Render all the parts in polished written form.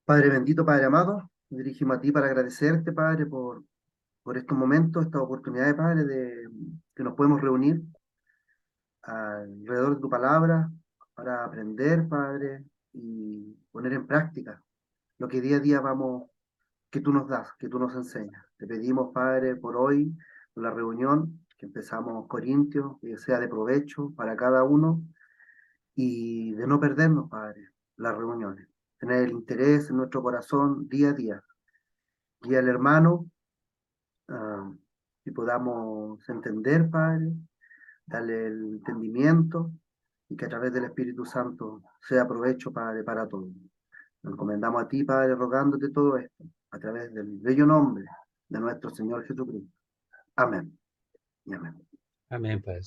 Padre bendito, Padre amado, me dirigimos a ti para agradecerte, Padre, por estos momentos, esta oportunidad, Padre, de que nos podemos reunir alrededor de tu palabra para aprender, Padre, y poner en práctica lo que día a día que tú nos das, que tú nos enseñas. Te pedimos, Padre, por hoy, por la reunión, que empezamos Corintios, que sea de provecho para cada uno y de no perdernos, Padre, las reuniones. Tener el interés en nuestro corazón día a día. Guía al hermano, ah, y podamos entender, Padre, darle el entendimiento y que a través del Espíritu Santo sea provecho, Padre, para todos. Nos encomendamos a ti, Padre, rogándote todo esto a través del bello nombre de nuestro Señor Jesucristo. Amén y amén. Amén, Padre.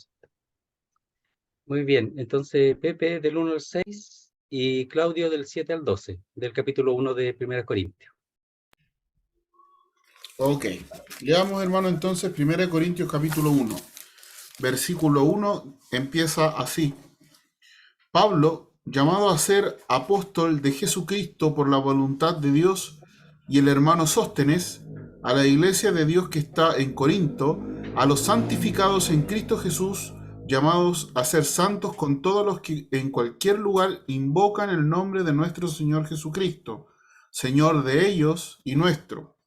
Muy bien, entonces Pepe del 1 al 6 y Claudio del 7 al 12, del capítulo 1 de 1 Corintios. Ok, leamos, hermano, entonces 1 Corintios capítulo 1. Versículo 1 empieza así. Pablo, llamado a ser apóstol de Jesucristo por la voluntad de Dios, y el hermano Sóstenes, a la iglesia de Dios que está en Corinto, a los santificados en Cristo Jesús, llamados a ser santos con todos los que en cualquier lugar invocan el nombre de nuestro Señor Jesucristo, Señor de ellos y nuestro.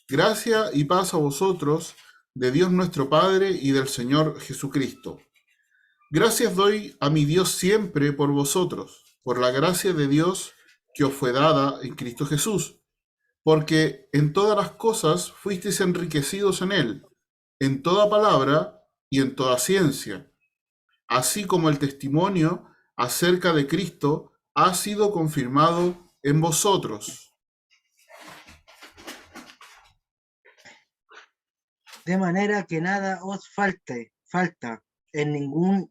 Gracia y paz a vosotros, de Dios nuestro Padre y del Señor Jesucristo. Gracias doy a mi Dios siempre por vosotros, por la gracia de Dios que os fue dada en Cristo Jesús, porque en todas las cosas fuisteis enriquecidos en Él, en toda palabra y en toda ciencia, así como el testimonio acerca de Cristo ha sido confirmado en vosotros. De manera que nada os falta en ningún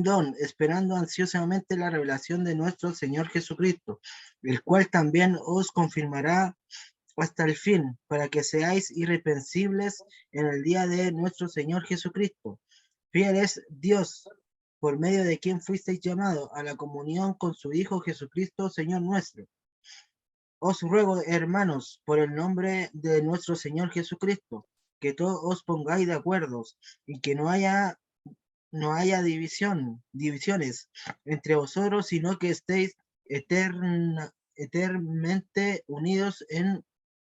don, esperando ansiosamente la revelación de nuestro Señor Jesucristo, el cual también os confirmará hasta el fin, para que seáis irreprensibles en el día de nuestro Señor Jesucristo. Fiel es Dios, por medio de quien fuisteis llamados a la comunión con su Hijo Jesucristo, Señor nuestro. Os ruego, hermanos, por el nombre de nuestro Señor Jesucristo, que todos os pongáis de acuerdo y que no haya divisiones entre vosotros, sino que estéis eternamente unidos en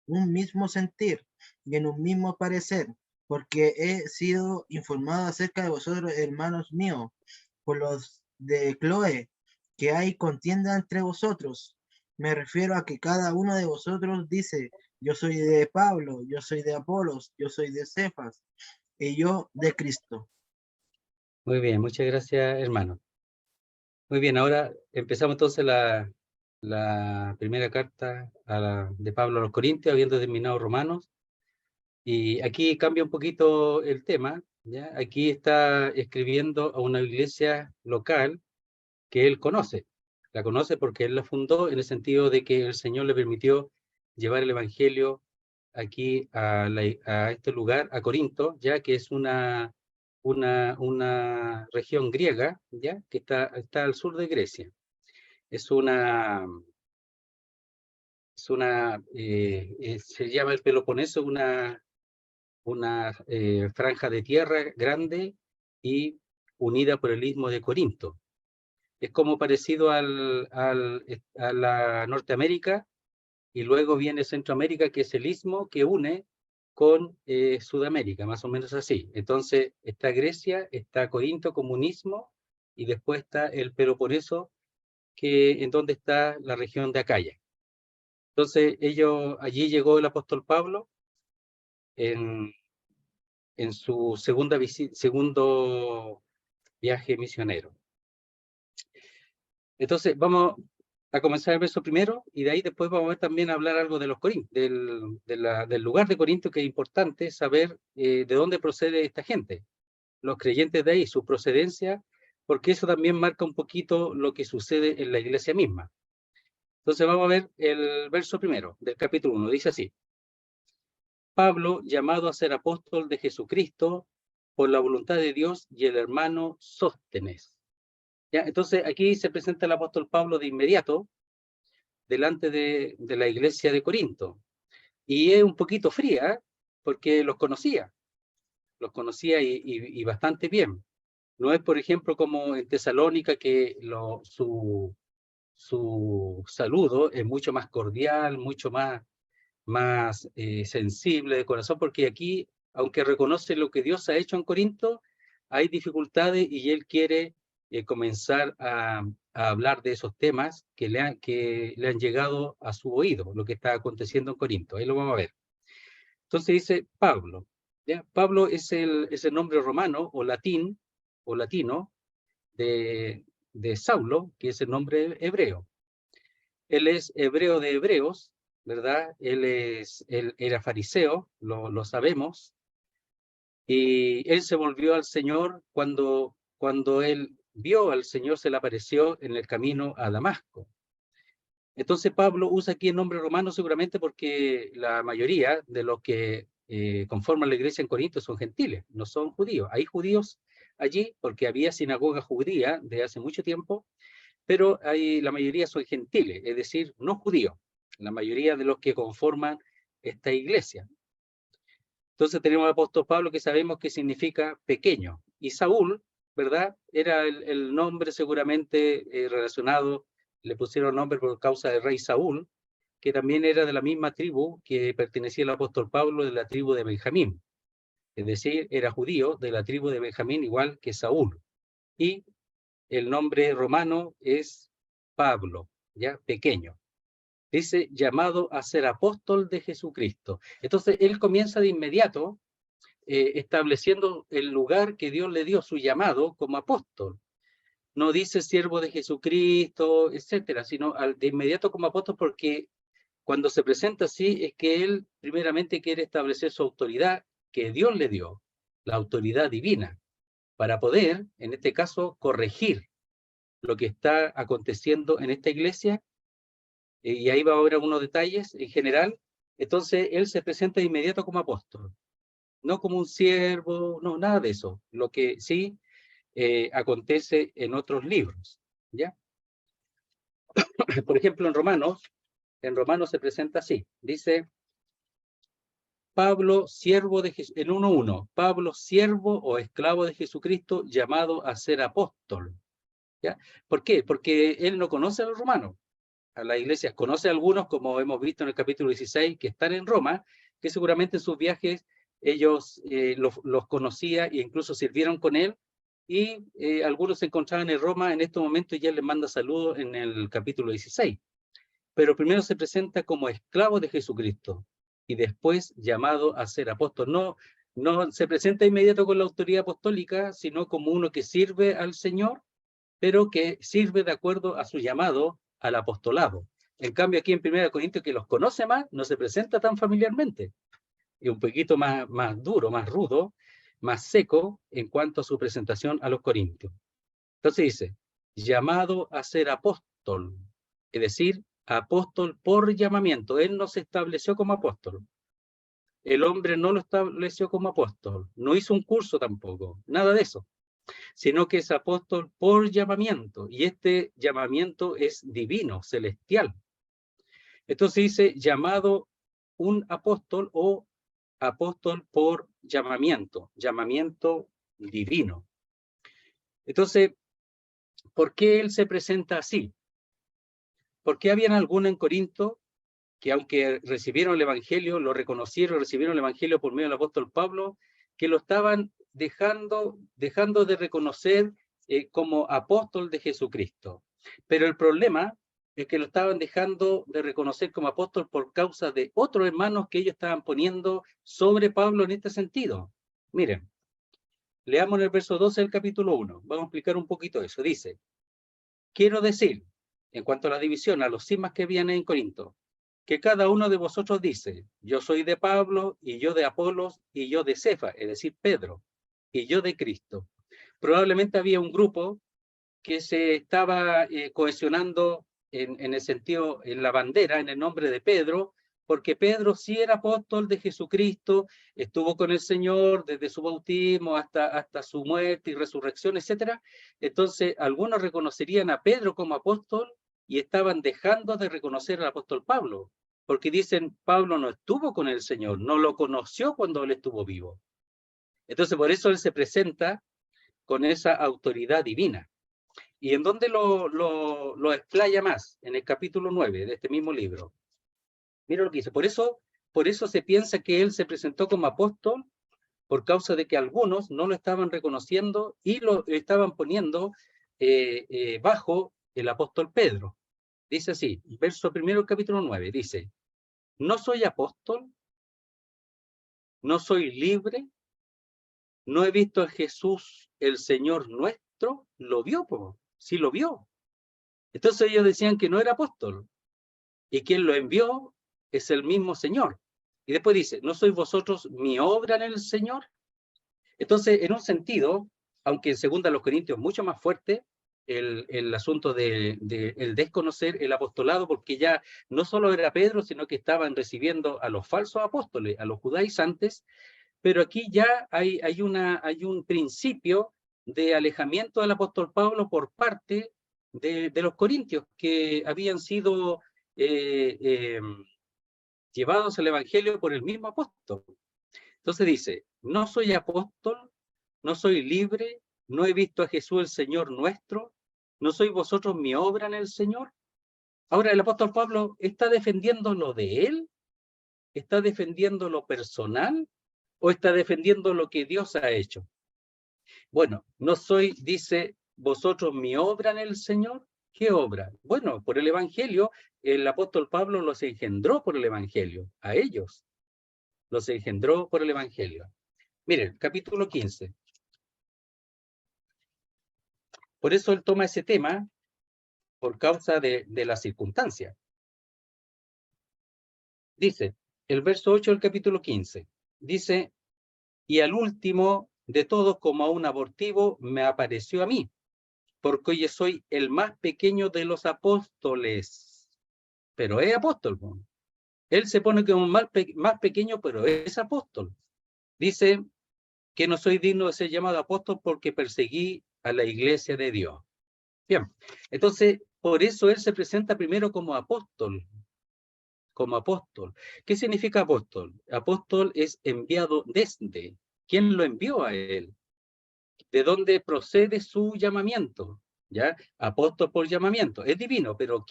un mismo sentir y en un mismo parecer, porque he sido informado acerca de vosotros, hermanos míos, por los de Cloé, que hay contienda entre vosotros. Me refiero a que cada uno de vosotros dice: yo soy de Pablo, yo soy de Apolos, yo soy de Cefas, y yo de Cristo. Muy bien, muchas gracias, hermano. Muy bien, ahora empezamos entonces la primera carta de Pablo a los Corintios, habiendo terminado Romanos. Y aquí cambia un poquito el tema, ¿ya? Aquí está escribiendo a una iglesia local que él conoce. La conoce porque él la fundó, en el sentido de que el Señor le permitió llevar el Evangelio aquí a este lugar, a Corinto, ya que es una región griega, ya que está al sur de Grecia. Se llama el Peloponeso, una franja de tierra grande y unida por el istmo de Corinto. Es como parecido a la Norteamérica, y luego viene Centroamérica, que es el istmo que une con Sudamérica, más o menos así. Entonces está Grecia, está Corinto como un istmo, y después está el Peloponeso, en donde está la región de Acaya. Entonces allí llegó el apóstol Pablo en su segundo viaje misionero. Entonces vamos a comenzar el verso primero, y de ahí después vamos a también hablar algo de los del lugar de Corinto, que es importante saber de dónde procede esta gente, los creyentes de ahí, su procedencia, porque eso también marca un poquito lo que sucede en la iglesia misma. Entonces vamos a ver el verso primero del capítulo 1, dice así: Pablo, llamado a ser apóstol de Jesucristo por la voluntad de Dios, y el hermano Sóstenes. ¿Ya? Entonces aquí se presenta el apóstol Pablo de inmediato, delante de la iglesia de Corinto. Y es un poquito fría, porque los conocía y bastante bien. No es, por ejemplo, como en Tesalónica, que su saludo es mucho más cordial, mucho más sensible de corazón, porque aquí, aunque reconoce lo que Dios ha hecho en Corinto, hay dificultades y él quiere comenzar a hablar de esos temas que le han llegado a su oído, lo que está aconteciendo en Corinto. Ahí lo vamos a ver. Entonces dice Pablo. ¿Ya? Pablo es el nombre romano o latino de Saulo, que es el nombre hebreo. Él es hebreo de hebreos, ¿verdad? Él era fariseo, lo sabemos, y él se volvió al Señor cuando él vio al Señor, se le apareció en el camino a Damasco. Entonces Pablo usa aquí el nombre romano seguramente porque la mayoría de los que conforman la iglesia en Corinto son gentiles, no son judíos. Hay judíos allí porque había sinagoga judía de hace mucho tiempo, pero la mayoría son gentiles, es decir, no judíos, la mayoría de los que conforman esta iglesia. Entonces tenemos al apóstol Pablo, que sabemos que significa pequeño, y Saúl, ¿verdad? Era el nombre seguramente relacionado, le pusieron nombre por causa del rey Saúl, que también era de la misma tribu que pertenecía al apóstol Pablo, de la tribu de Benjamín. Es decir, era judío de la tribu de Benjamín, igual que Saúl. Y el nombre romano es Pablo, ya pequeño. Dice, llamado a ser apóstol de Jesucristo. Entonces, él comienza de inmediato estableciendo el lugar que Dios le dio, su llamado como apóstol. No dice siervo de Jesucristo, etcétera, sino de inmediato como apóstol, porque cuando se presenta así es que él primeramente quiere establecer su autoridad que Dios le dio, la autoridad divina, para poder, en este caso, corregir lo que está aconteciendo en esta iglesia, y ahí va a haber algunos detalles en general. Entonces él se presenta de inmediato como apóstol, no como un siervo, no, nada de eso, lo que sí acontece en otros libros, ¿ya? Por ejemplo, en Romanos se presenta así, dice Pablo, siervo de Jesús, en 1:1, Pablo, siervo o esclavo de Jesucristo, llamado a ser apóstol, ¿ya? ¿Por qué? Porque él no conoce a los romanos, a la iglesia, conoce a algunos, como hemos visto en el capítulo 16, que están en Roma, que seguramente en sus viajes ellos los conocía e incluso sirvieron con él, y algunos se encontraban en Roma en estos momentos y ya les manda saludos en el capítulo 16. Pero primero se presenta como esclavo de Jesucristo y después llamado a ser apóstol. No se presenta inmediato con la autoridad apostólica, sino como uno que sirve al Señor, pero que sirve de acuerdo a su llamado al apostolado. En cambio, aquí en 1 Corintios, que los conoce más, no se presenta tan familiarmente. Es un poquito más duro, más rudo, más seco en cuanto a su presentación a los corintios. Entonces dice, llamado a ser apóstol, es decir, apóstol por llamamiento. Él no se estableció como apóstol. El hombre no lo estableció como apóstol. No hizo un curso tampoco, nada de eso. Sino que es apóstol por llamamiento. Y este llamamiento es divino, celestial. Entonces dice, llamado un apóstol o apóstol por llamamiento divino. Entonces, ¿por qué él se presenta así? Porque habían algunos en Corinto que, aunque recibieron el evangelio, lo reconocieron, recibieron el evangelio por medio del apóstol Pablo, que lo estaban dejando de reconocer como apóstol de Jesucristo. Pero el problema es que lo estaban dejando de reconocer como apóstol por causa de otros hermanos que ellos estaban poniendo sobre Pablo en este sentido. Miren, leamos en el verso 12 del capítulo 1. Vamos a explicar un poquito eso. Dice, quiero decir, en cuanto a la división, a los cismas que habían en Corinto, que cada uno de vosotros dice, yo soy de Pablo, y yo de Apolos, y yo de Cefa, es decir, Pedro, y yo de Cristo. Probablemente había un grupo que se estaba cohesionando en el sentido, en la bandera, en el nombre de Pedro, porque Pedro sí era apóstol de Jesucristo, estuvo con el Señor desde su bautismo hasta su muerte y resurrección, etc. Entonces, algunos reconocerían a Pedro como apóstol y estaban dejando de reconocer al apóstol Pablo, porque dicen, Pablo no estuvo con el Señor, no lo conoció cuando él estuvo vivo. Entonces, por eso él se presenta con esa autoridad divina. ¿Y en dónde lo explaya más? En el capítulo 9 de este mismo libro. Mira lo que dice. Por eso se piensa que él se presentó como apóstol, por causa de que algunos no lo estaban reconociendo y lo estaban poniendo bajo el apóstol Pedro. Dice así, verso primero, capítulo 9, dice, ¿no soy apóstol? ¿No soy libre? ¿No he visto a Jesús, el Señor nuestro? ¿Lo vio? Sí lo vio. Entonces ellos decían que no era apóstol. Y quien lo envió es el mismo Señor. Y después dice, ¿no sois vosotros mi obra en el Señor? Entonces, en un sentido, aunque en 2 Corintios es mucho más fuerte, el asunto de el desconocer el apostolado, porque ya no solo era Pedro, sino que estaban recibiendo a los falsos apóstoles, a los judaizantes, pero aquí ya hay un principio de alejamiento del apóstol Pablo por parte de los corintios, que habían sido llevados al evangelio por el mismo apóstol. Entonces dice, no soy apóstol, no soy libre, no he visto a Jesús el Señor nuestro, no sois vosotros mi obra en el Señor. Ahora el apóstol Pablo está defendiendo lo de él, está defendiendo lo personal o está defendiendo lo que Dios ha hecho. Bueno, no soy, dice, vosotros mi obra en el Señor. ¿Qué obra? Bueno, por el Evangelio, el apóstol Pablo los engendró por el Evangelio, a ellos los engendró por el Evangelio. Miren, capítulo 15. Por eso él toma ese tema por causa de la circunstancia. Dice, el verso 8 del capítulo 15, dice, y al último de todos, como a un abortivo, me apareció a mí, porque hoy soy el más pequeño de los apóstoles. Pero es apóstol. Él se pone como más pequeño, pero es apóstol. Dice que no soy digno de ser llamado apóstol porque perseguí a la iglesia de Dios. Bien, entonces, por eso él se presenta primero como apóstol. Como apóstol. ¿Qué significa apóstol? Apóstol es enviado desde. ¿Quién lo envió a él? ¿De dónde procede su llamamiento? ¿Ya? Apóstol por llamamiento. Es divino, pero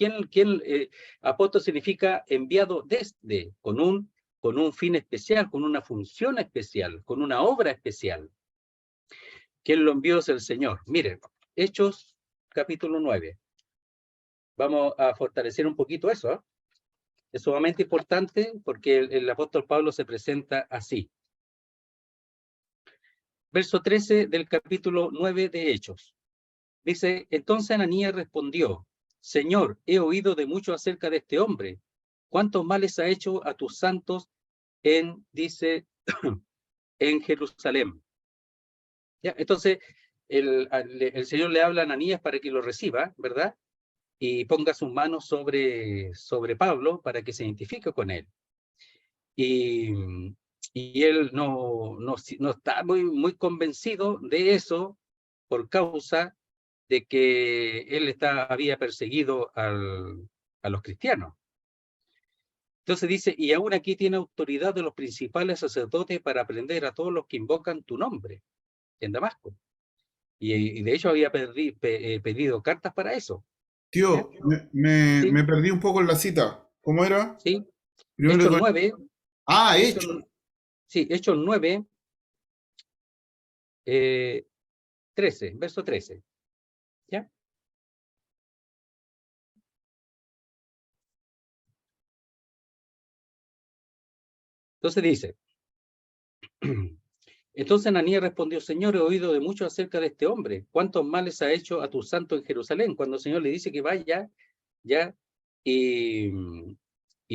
apóstol significa enviado desde, con un fin especial, con una función especial, con una obra especial. ¿Quién lo envió? Es el Señor. Miren, Hechos capítulo 9. Vamos a fortalecer un poquito eso, ¿eh? Es sumamente importante porque el apóstol Pablo se presenta así. Verso 13 del capítulo 9 de Hechos. Dice, entonces Ananías respondió, Señor, he oído de mucho acerca de este hombre. ¿Cuántos males ha hecho a tus santos dice, en Jerusalén? ¿Ya? Entonces, el Señor le habla a Ananías para que lo reciba, ¿verdad? Y ponga sus manos sobre Pablo para que se identifique con él. Y él no está muy convencido de eso por causa de que él había perseguido a los cristianos. Entonces dice, y aún aquí tiene autoridad de los principales sacerdotes para prender a todos los que invocan tu nombre en Damasco. Y de hecho había pedido cartas para eso. Tío, ¿Sí? me perdí un poco en la cita. ¿Cómo era? Sí. Primero Hechos 9. Ah, Hechos, hecho. sí, Hechos 9, 13, verso 13. ¿Ya? Entonces dice, entonces Ananías respondió, Señor, he oído de mucho acerca de este hombre. ¿Cuántos males ha hecho a tu santo en Jerusalén? Cuando el Señor le dice que vaya, ya, y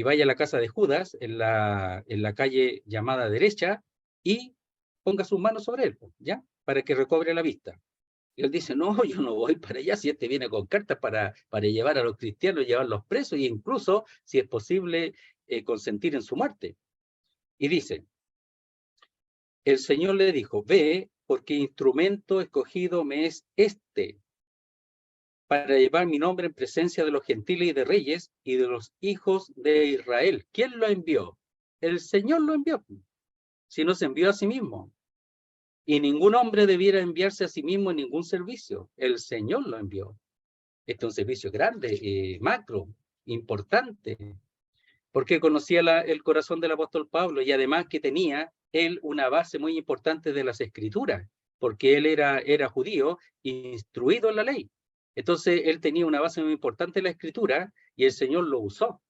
vaya a la casa de Judas, en la calle llamada derecha, y ponga sus manos sobre él, ya, para que recobre la vista. Y él dice, no, yo no voy para allá, si este viene con cartas para llevar a los cristianos, llevarlos presos, e incluso, si es posible, consentir en su muerte. Y dice, el Señor le dijo, ve, porque instrumento escogido me es este para llevar mi nombre en presencia de los gentiles y de reyes y de los hijos de Israel. ¿Quién lo envió? El Señor lo envió, si no se envió a sí mismo. Y ningún hombre debiera enviarse a sí mismo en ningún servicio. El Señor lo envió. Este es un servicio grande, macro, importante, porque conocía el corazón del apóstol Pablo y además que tenía él una base muy importante de las escrituras, porque él era judío, instruido en la ley. Entonces él tenía una base muy importante en la escritura y el Señor lo usó.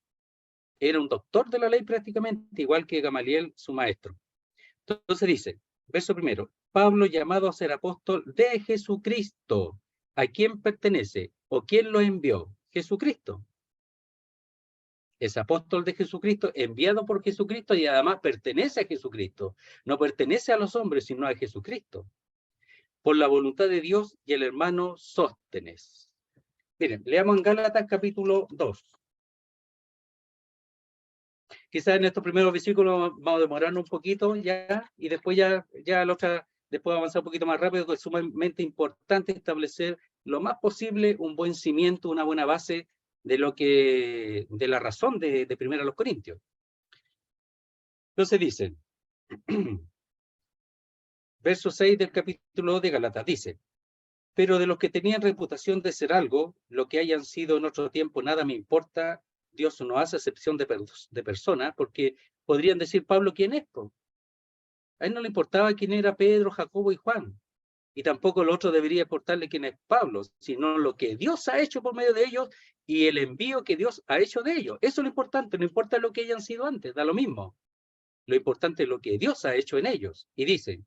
Era un doctor de la ley prácticamente, igual que Gamaliel, su maestro. Entonces dice, verso primero, Pablo llamado a ser apóstol de Jesucristo. ¿A quién pertenece? ¿O quién lo envió? Jesucristo. Es apóstol de Jesucristo, enviado por Jesucristo y además pertenece a Jesucristo. No pertenece a los hombres, sino a Jesucristo. Por la voluntad de Dios y el hermano Sóstenes. Miren, leamos en Gálatas capítulo 2. Quizás en estos primeros versículos vamos a demorarnos un poquito ya, y después después avanzar un poquito más rápido, porque es sumamente importante establecer lo más posible un buen cimiento, una buena base de la razón de Primera a los Corintios. Entonces dicen, verso 6 del capítulo 2 de Gálatas, dice, pero de los que tenían reputación de ser algo, lo que hayan sido en otro tiempo, nada me importa. Dios no hace excepción de personas, porque podrían decir Pablo quién es. A él no le importaba quién era Pedro, Jacobo y Juan, y tampoco el otro debería importarle quién es Pablo, sino lo que Dios ha hecho por medio de ellos y el envío que Dios ha hecho de ellos. Eso es lo importante, no importa lo que hayan sido antes, da lo mismo. Lo importante es lo que Dios ha hecho en ellos. Y dice,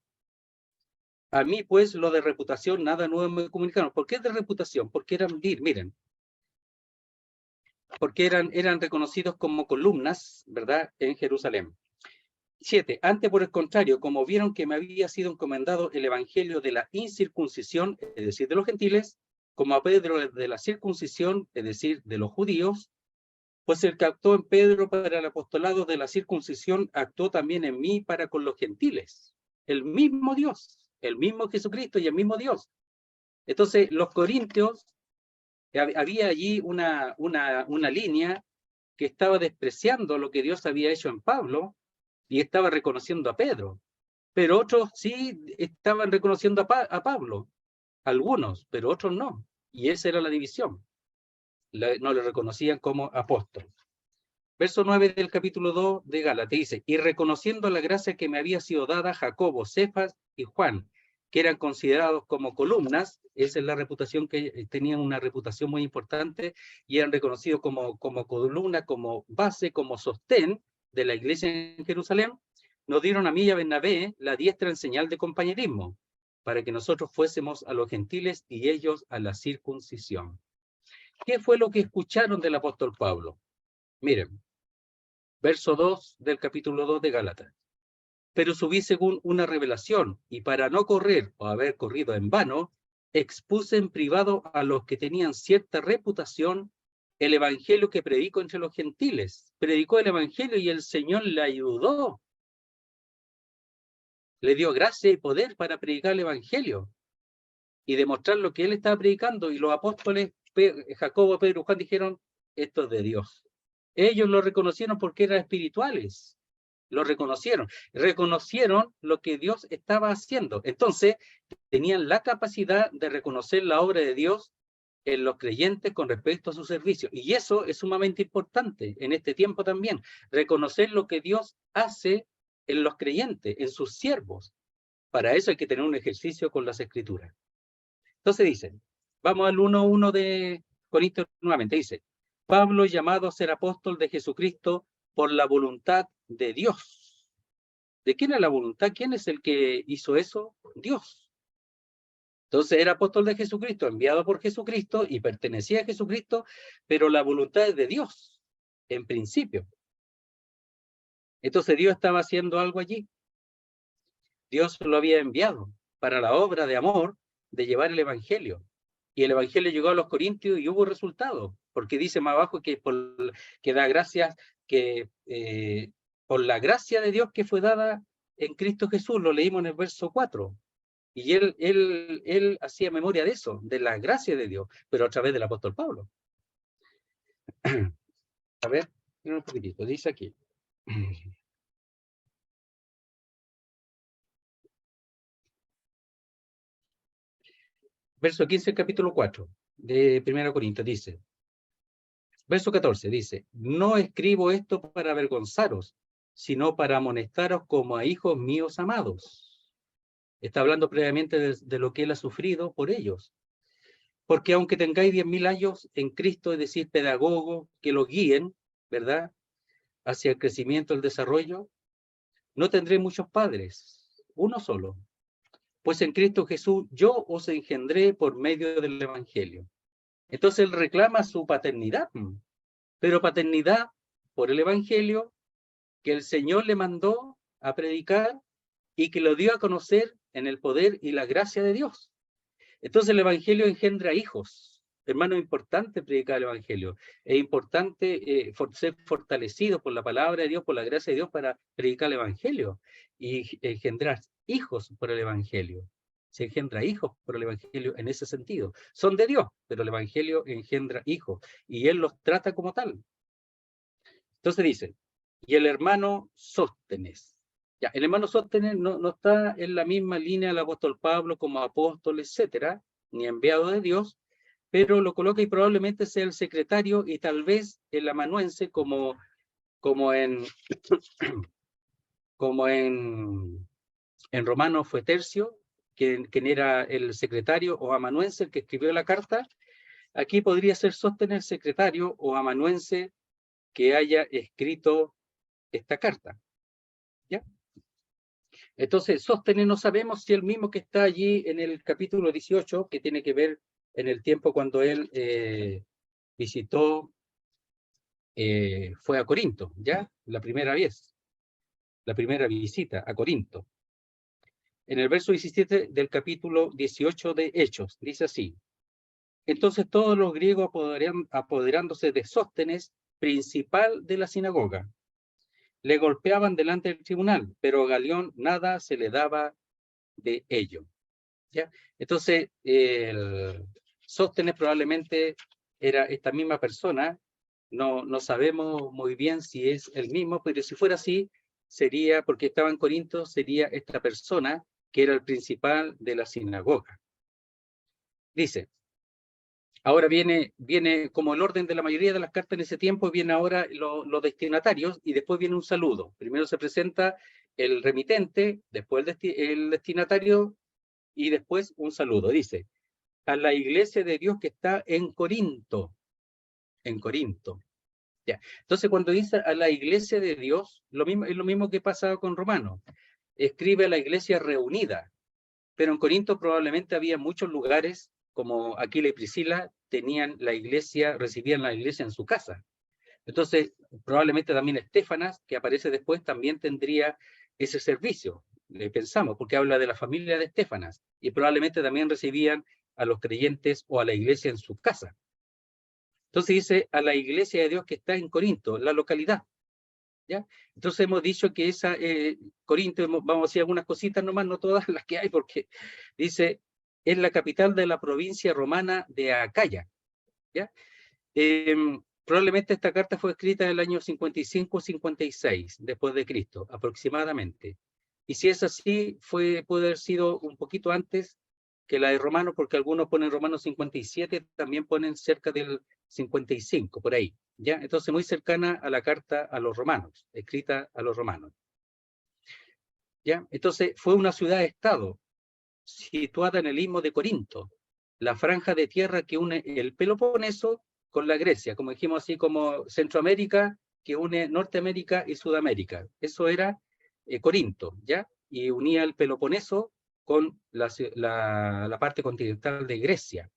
a mí pues lo de reputación, nada nuevo me comunicaron. ¿Por qué es de reputación? Porque miren, porque eran reconocidos como columnas, ¿verdad?, en Jerusalén. 7. Antes, por el contrario, como vieron que me había sido encomendado el evangelio de la incircuncisión, es decir, de los gentiles, como a Pedro de la circuncisión, es decir, de los judíos, pues el que actuó en Pedro para el apostolado de la circuncisión, actuó también en mí para con los gentiles. El mismo Dios, el mismo Jesucristo y el mismo Dios. Entonces, los corintios, había allí una línea que estaba despreciando lo que Dios había hecho en Pablo y estaba reconociendo a Pedro. Pero otros sí estaban reconociendo a Pablo, algunos, pero otros no. Y esa era la división. No le reconocían como apóstol. Verso 9 del capítulo 2 de Gálatas dice, y reconociendo la gracia que me había sido dada Jacobo, Cefas y Juan, que eran considerados como columnas, esa es la reputación que tenían, una reputación muy importante, y eran reconocidos como columna, como base, como sostén de la iglesia en Jerusalén, nos dieron a mí y a Bernabé la diestra en señal de compañerismo, para que nosotros fuésemos a los gentiles y ellos a la circuncisión. ¿Qué fue lo que escucharon del apóstol Pablo? Miren, verso 2 del capítulo 2 de Gálatas. Pero subí según una revelación, y para no correr o haber corrido en vano, expuse en privado a los que tenían cierta reputación el evangelio que predico entre los gentiles. Predicó el evangelio y el Señor le ayudó. Le dio gracia y poder para predicar el evangelio y demostrar lo que él estaba predicando. Y los apóstoles, Jacobo, Pedro y Juan, dijeron, esto es de Dios. Ellos lo reconocieron porque eran espirituales. Lo reconocieron lo que Dios estaba haciendo. Entonces, tenían la capacidad de reconocer la obra de Dios en los creyentes con respecto a su servicio. Y eso es sumamente importante en este tiempo también, reconocer lo que Dios hace en los creyentes, en sus siervos. Para eso hay que tener un ejercicio con las Escrituras. Entonces dicen, vamos al 1:1 de Corintios nuevamente, dice, Pablo llamado a ser apóstol de Jesucristo por la voluntad de Dios. ¿De quién es la voluntad? ¿Quién es el que hizo eso? Dios. Entonces era apóstol de Jesucristo, enviado por Jesucristo y pertenecía a Jesucristo, pero la voluntad es de Dios, en principio. Entonces Dios estaba haciendo algo allí. Dios lo había enviado para la obra de amor de llevar el evangelio. Y el evangelio llegó a los corintios y hubo resultados, porque dice más abajo que da gracias, que por la gracia de Dios que fue dada en Cristo Jesús, lo leímos en el verso 4. Y él hacía memoria de eso, de la gracia de Dios, pero a través del apóstol Pablo. A ver, un poquitito, dice aquí. Verso 15, capítulo 4 de 1 Corintios, dice. Verso 14, dice, no escribo esto para avergonzaros, sino para amonestaros como a hijos míos amados. Está hablando previamente de lo que él ha sufrido por ellos. Porque aunque tengáis 10.000 años en Cristo, es decir, pedagogos que los guíen, ¿verdad?, hacia el crecimiento, el desarrollo, no tendré muchos padres, uno solo. Pues en Cristo Jesús yo os engendré por medio del Evangelio. Entonces él reclama su paternidad, pero paternidad por el Evangelio que el Señor le mandó a predicar y que lo dio a conocer en el poder y la gracia de Dios. Entonces el Evangelio engendra hijos. Hermano, es importante predicar el Evangelio. Es importante ser fortalecido por la palabra de Dios, por la gracia de Dios para predicar el Evangelio y engendrar hijos por el Evangelio. Se engendra hijos por el Evangelio en ese sentido. Son de Dios, pero el Evangelio engendra hijos y Él los trata como tal. Entonces dice, y el hermano Sóstenes. Ya, el hermano Sóstenes no está en la misma línea del apóstol Pablo como apóstol, etcétera, ni enviado de Dios, pero lo coloca y probablemente sea el secretario y tal vez el amanuense como en Romanos fue Tercio, quien era el secretario o amanuense el que escribió la carta. Aquí podría ser Sóstenes secretario o amanuense que haya escrito esta carta. ¿Ya? Entonces, Sóstenes no sabemos si el mismo que está allí en el capítulo 18, que tiene que ver en el tiempo cuando él visitó, fue a Corinto, ¿ya? La primera vez, la primera visita a Corinto. En el verso 17 del capítulo 18 de Hechos, dice así. Entonces todos los griegos apoderándose de Sóstenes, principal de la sinagoga, le golpeaban delante del tribunal, pero a Galión nada se le daba de ello. ¿Ya? Entonces, el Sóstenes probablemente era esta misma persona, no sabemos muy bien si es el mismo, pero si fuera así, sería, porque estaba en Corinto, sería esta persona que era el principal de la sinagoga. Dice, ahora viene como el orden de la mayoría de las cartas en ese tiempo, viene ahora los destinatarios y después viene un saludo. Primero se presenta el remitente, después el destinatario y después un saludo. Dice, a la iglesia de Dios que está en Corinto. En Corinto. Ya. Entonces, cuando dice a la iglesia de Dios, es lo mismo que pasa con Romanos. Escribe a la iglesia reunida. Pero en Corinto probablemente había muchos lugares, como Aquila y Priscila, recibían la iglesia en su casa. Entonces, probablemente también Estéfanas, que aparece después, también tendría ese servicio. Le pensamos, porque habla de la familia de Estéfanas, y probablemente también recibían a los creyentes o a la iglesia en su casa. Entonces dice a la iglesia de Dios que está en Corinto, la localidad. ¿Ya? Entonces hemos dicho que esa Corinto, vamos a decir algunas cositas nomás, no todas las que hay, porque dice, es la capital de la provincia romana de Acaya. ¿Ya? Probablemente esta carta fue escrita en el año 55-56 después de Cristo, aproximadamente. Y si es así, puede haber sido un poquito antes que la de Romanos, porque algunos ponen Romanos 57, también ponen cerca del 55, por ahí. ¿Ya? Entonces, muy cercana a la carta a los romanos, escrita a los romanos. ¿Ya? Entonces, fue una ciudad-estado situada en el istmo de Corinto, la franja de tierra que une el Peloponeso con la Grecia, como dijimos así, como Centroamérica, que une Norteamérica y Sudamérica. Eso era Corinto, ¿ya? Y unía el Peloponeso con la parte continental de Grecia.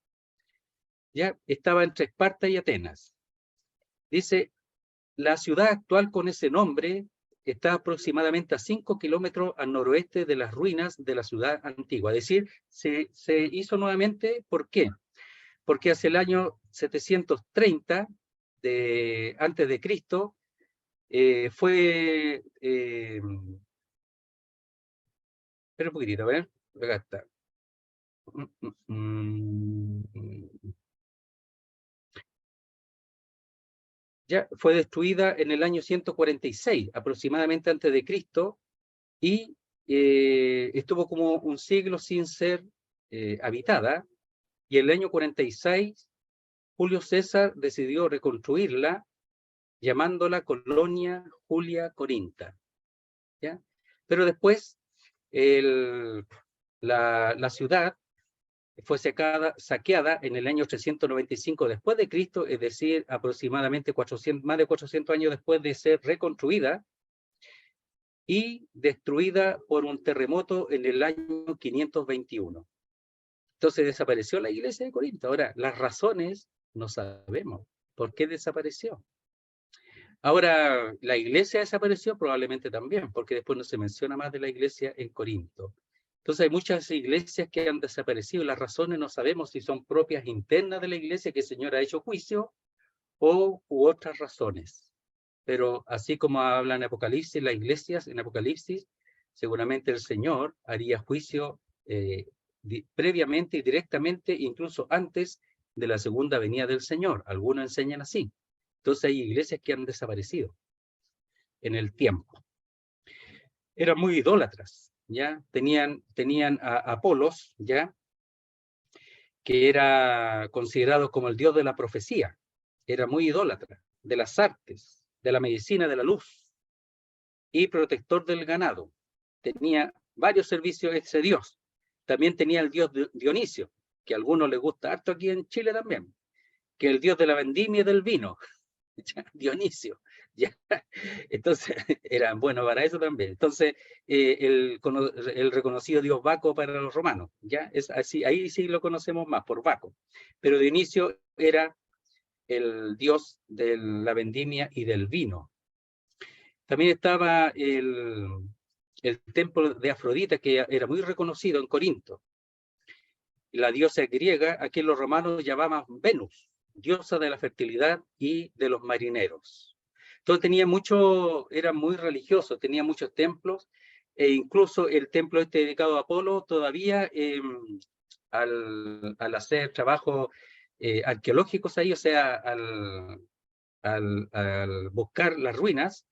¿Ya? Estaba entre Esparta y Atenas. Dice, la ciudad actual con ese nombre está aproximadamente a 5 kilómetros al noroeste de las ruinas de la ciudad antigua. Es decir, se hizo nuevamente, ¿por qué? Porque hacia el año 730 antes de Cristo fue... espera un poquitito, a ver, acá está. Ya fue destruida en el año 146, aproximadamente antes de Cristo, y estuvo como un siglo sin ser habitada, y en el año 46 Julio César decidió reconstruirla, llamándola Colonia Julia Corinta, ¿ya? Pero después la ciudad fue saqueada en el año 395 después de Cristo, es decir, aproximadamente más de 400 años después de ser reconstruida, y destruida por un terremoto en el año 521. Entonces desapareció la iglesia de Corinto. Ahora, las razones no sabemos por qué desapareció. Ahora, la iglesia desapareció probablemente también, porque después no se menciona más de la iglesia en Corinto. Entonces hay muchas iglesias que han desaparecido. Las razones no sabemos si son propias internas de la iglesia que el Señor ha hecho juicio u otras razones. Pero así como habla en Apocalipsis, las iglesias en Apocalipsis, seguramente el Señor haría juicio previamente y directamente, incluso antes de la segunda venida del Señor. Algunos enseñan así. Entonces hay iglesias que han desaparecido en el tiempo. Eran muy idólatras, ¿ya? Tenían a Apolos, ¿ya? Que era considerado como el dios de la profecía. Era muy idólatra, de las artes, de la medicina, de la luz, y protector del ganado. Tenía varios servicios ese dios. También tenía el dios Dionisio, que a algunos les gusta harto aquí en Chile también, que es el dios de la vendimia y del vino. Dionisio. ¿Ya? Entonces, eran buenos para eso también. Entonces, el reconocido dios Baco para los romanos, ¿ya? Es así, ahí sí lo conocemos más, por Baco. Pero Dionisio era el dios de la vendimia y del vino. También estaba el templo de Afrodita, que era muy reconocido en Corinto. La diosa griega, a quien los romanos llamaban Venus, diosa de la fertilidad y de los marineros. Entonces era muy religioso, tenía muchos templos, e incluso el templo dedicado a Apolo todavía, al hacer trabajos arqueológicos ahí, o sea, al buscar las ruinas,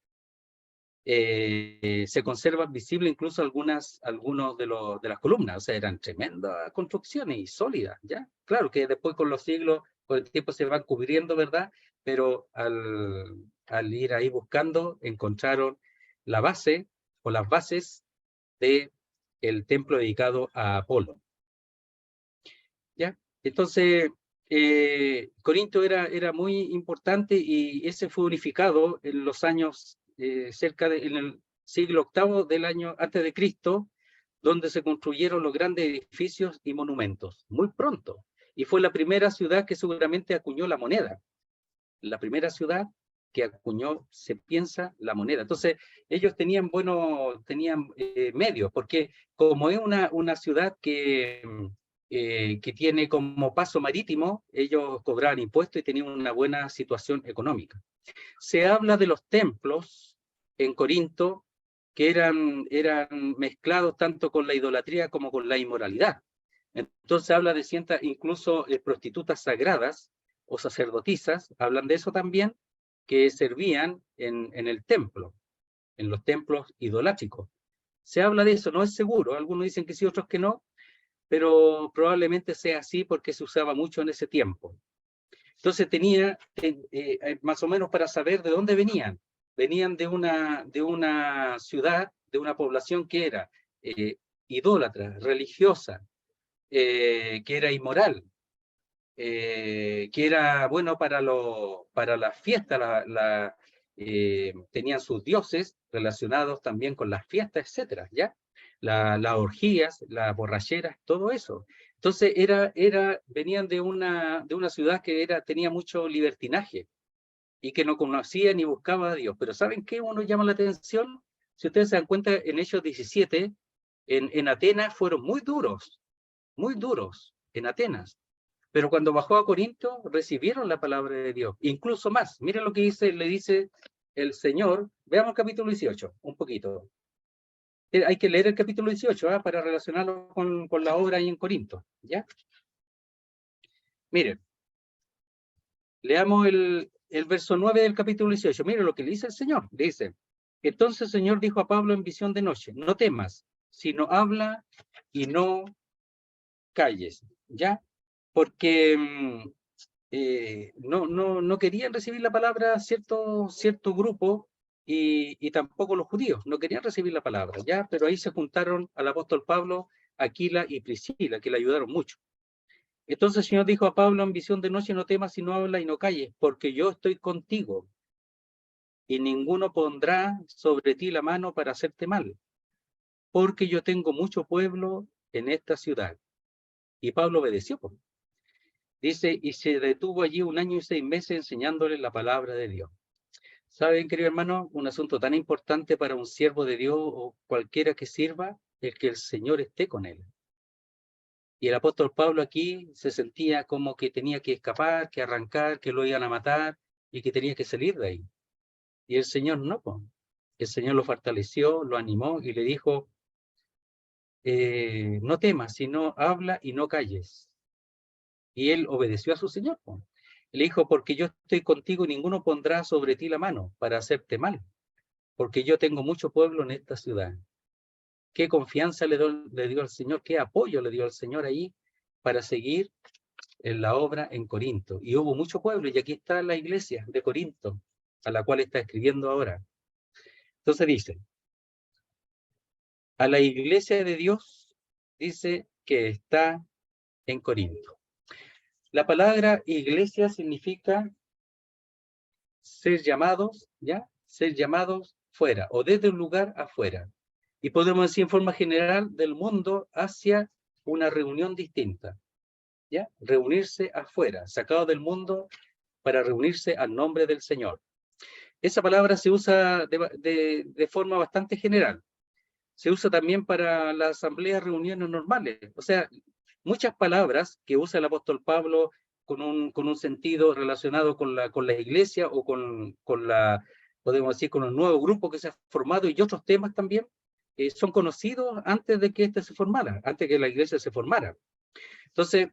se conservan visibles incluso algunos de las columnas, o sea, eran tremendas construcciones y sólidas, ¿ya? Claro que después con los siglos, con el tiempo se van cubriendo, ¿verdad? Pero al ir ahí buscando, encontraron la base o las bases del templo dedicado a Apolo, ¿ya? Entonces, Corinto era muy importante, y ese fue unificado en los años en el siglo VIII del año antes de Cristo, donde se construyeron los grandes edificios y monumentos, muy pronto. Y fue la primera ciudad que seguramente acuñó la moneda. La primera ciudad que acuñó, se piensa, la moneda. Entonces, ellos tenían medios, porque como es una ciudad que tiene como paso marítimo, ellos cobraban impuestos y tenían una buena situación económica. Se habla de los templos en Corinto que eran mezclados tanto con la idolatría como con la inmoralidad. Entonces habla de ciertas, incluso prostitutas sagradas o sacerdotisas, hablan de eso también, que servían en el templo, en los templos idolátricos. Se habla de eso, no es seguro, algunos dicen que sí, otros que no, pero probablemente sea así porque se usaba mucho en ese tiempo. Entonces más o menos para saber de dónde venían. Venían de una ciudad, de una población que era idólatra, religiosa, que era inmoral, que era bueno para las fiestas, tenían sus dioses relacionados también con las fiestas, etcétera, ¿ya? Las orgías, las borracheras, todo eso. Entonces venían de una ciudad que tenía mucho libertinaje y que no conocía ni buscaba a Dios. Pero ¿saben qué uno llama la atención? Si ustedes se dan cuenta, en Hechos 17, en Atenas fueron muy duros en Atenas. Pero cuando bajó a Corinto, recibieron la palabra de Dios, incluso más. Miren lo que le dice el Señor. Veamos el capítulo 18, un poquito. hay que leer el capítulo 18 para relacionarlo con la obra ahí en Corinto, ¿ya? Miren, leamos el verso 9 del capítulo 18. Miren lo que le dice el Señor. Le dice, entonces el Señor dijo a Pablo en visión de noche, no temas, sino habla y no calles, ¿ya? Porque no querían recibir la palabra cierto grupo y tampoco los judíos, no querían recibir la palabra, ¿ya? Pero ahí se juntaron al apóstol Pablo, Aquila y Priscila, que le ayudaron mucho. Entonces el Señor dijo a Pablo en visión de noche, no temas, sino habla y no calles, porque yo estoy contigo, y ninguno pondrá sobre ti la mano para hacerte mal, porque yo tengo mucho pueblo en esta ciudad. Y Pablo obedeció. Dice, y se detuvo allí 1 año y 6 meses enseñándole la palabra de Dios. ¿Saben, querido hermano? Un asunto tan importante para un siervo de Dios o cualquiera que sirva, es que el Señor esté con él. Y el apóstol Pablo aquí se sentía como que tenía que escapar, que arrancar, que lo iban a matar y que tenía que salir de ahí. Y el Señor no, pues. El Señor lo fortaleció, lo animó y le dijo, no temas, sino habla y no calles. Y él obedeció a su Señor, pues. Le dijo, porque yo estoy contigo y ninguno pondrá sobre ti la mano para hacerte mal, porque yo tengo mucho pueblo en esta ciudad. Qué confianza le dio al Señor, qué apoyo le dio al Señor ahí para seguir en la obra en Corinto. Y hubo mucho pueblo, y aquí está la iglesia de Corinto, a la cual está escribiendo ahora. Entonces dice, a la iglesia de Dios, dice que está en Corinto. La palabra iglesia significa ser llamados, ¿ya? Ser llamados fuera, o desde un lugar afuera. Y podemos decir en forma general del mundo hacia una reunión distinta, ¿ya? Reunirse afuera, sacado del mundo para reunirse al nombre del Señor. Esa palabra se usa de forma bastante general. Se usa también para las asambleas, reuniones normales. O sea, muchas palabras que usa el apóstol Pablo con un sentido relacionado con la iglesia o podemos decir, con un nuevo grupo que se ha formado y otros temas también, son conocidos antes de que este se formara, antes que la iglesia se formara. Entonces,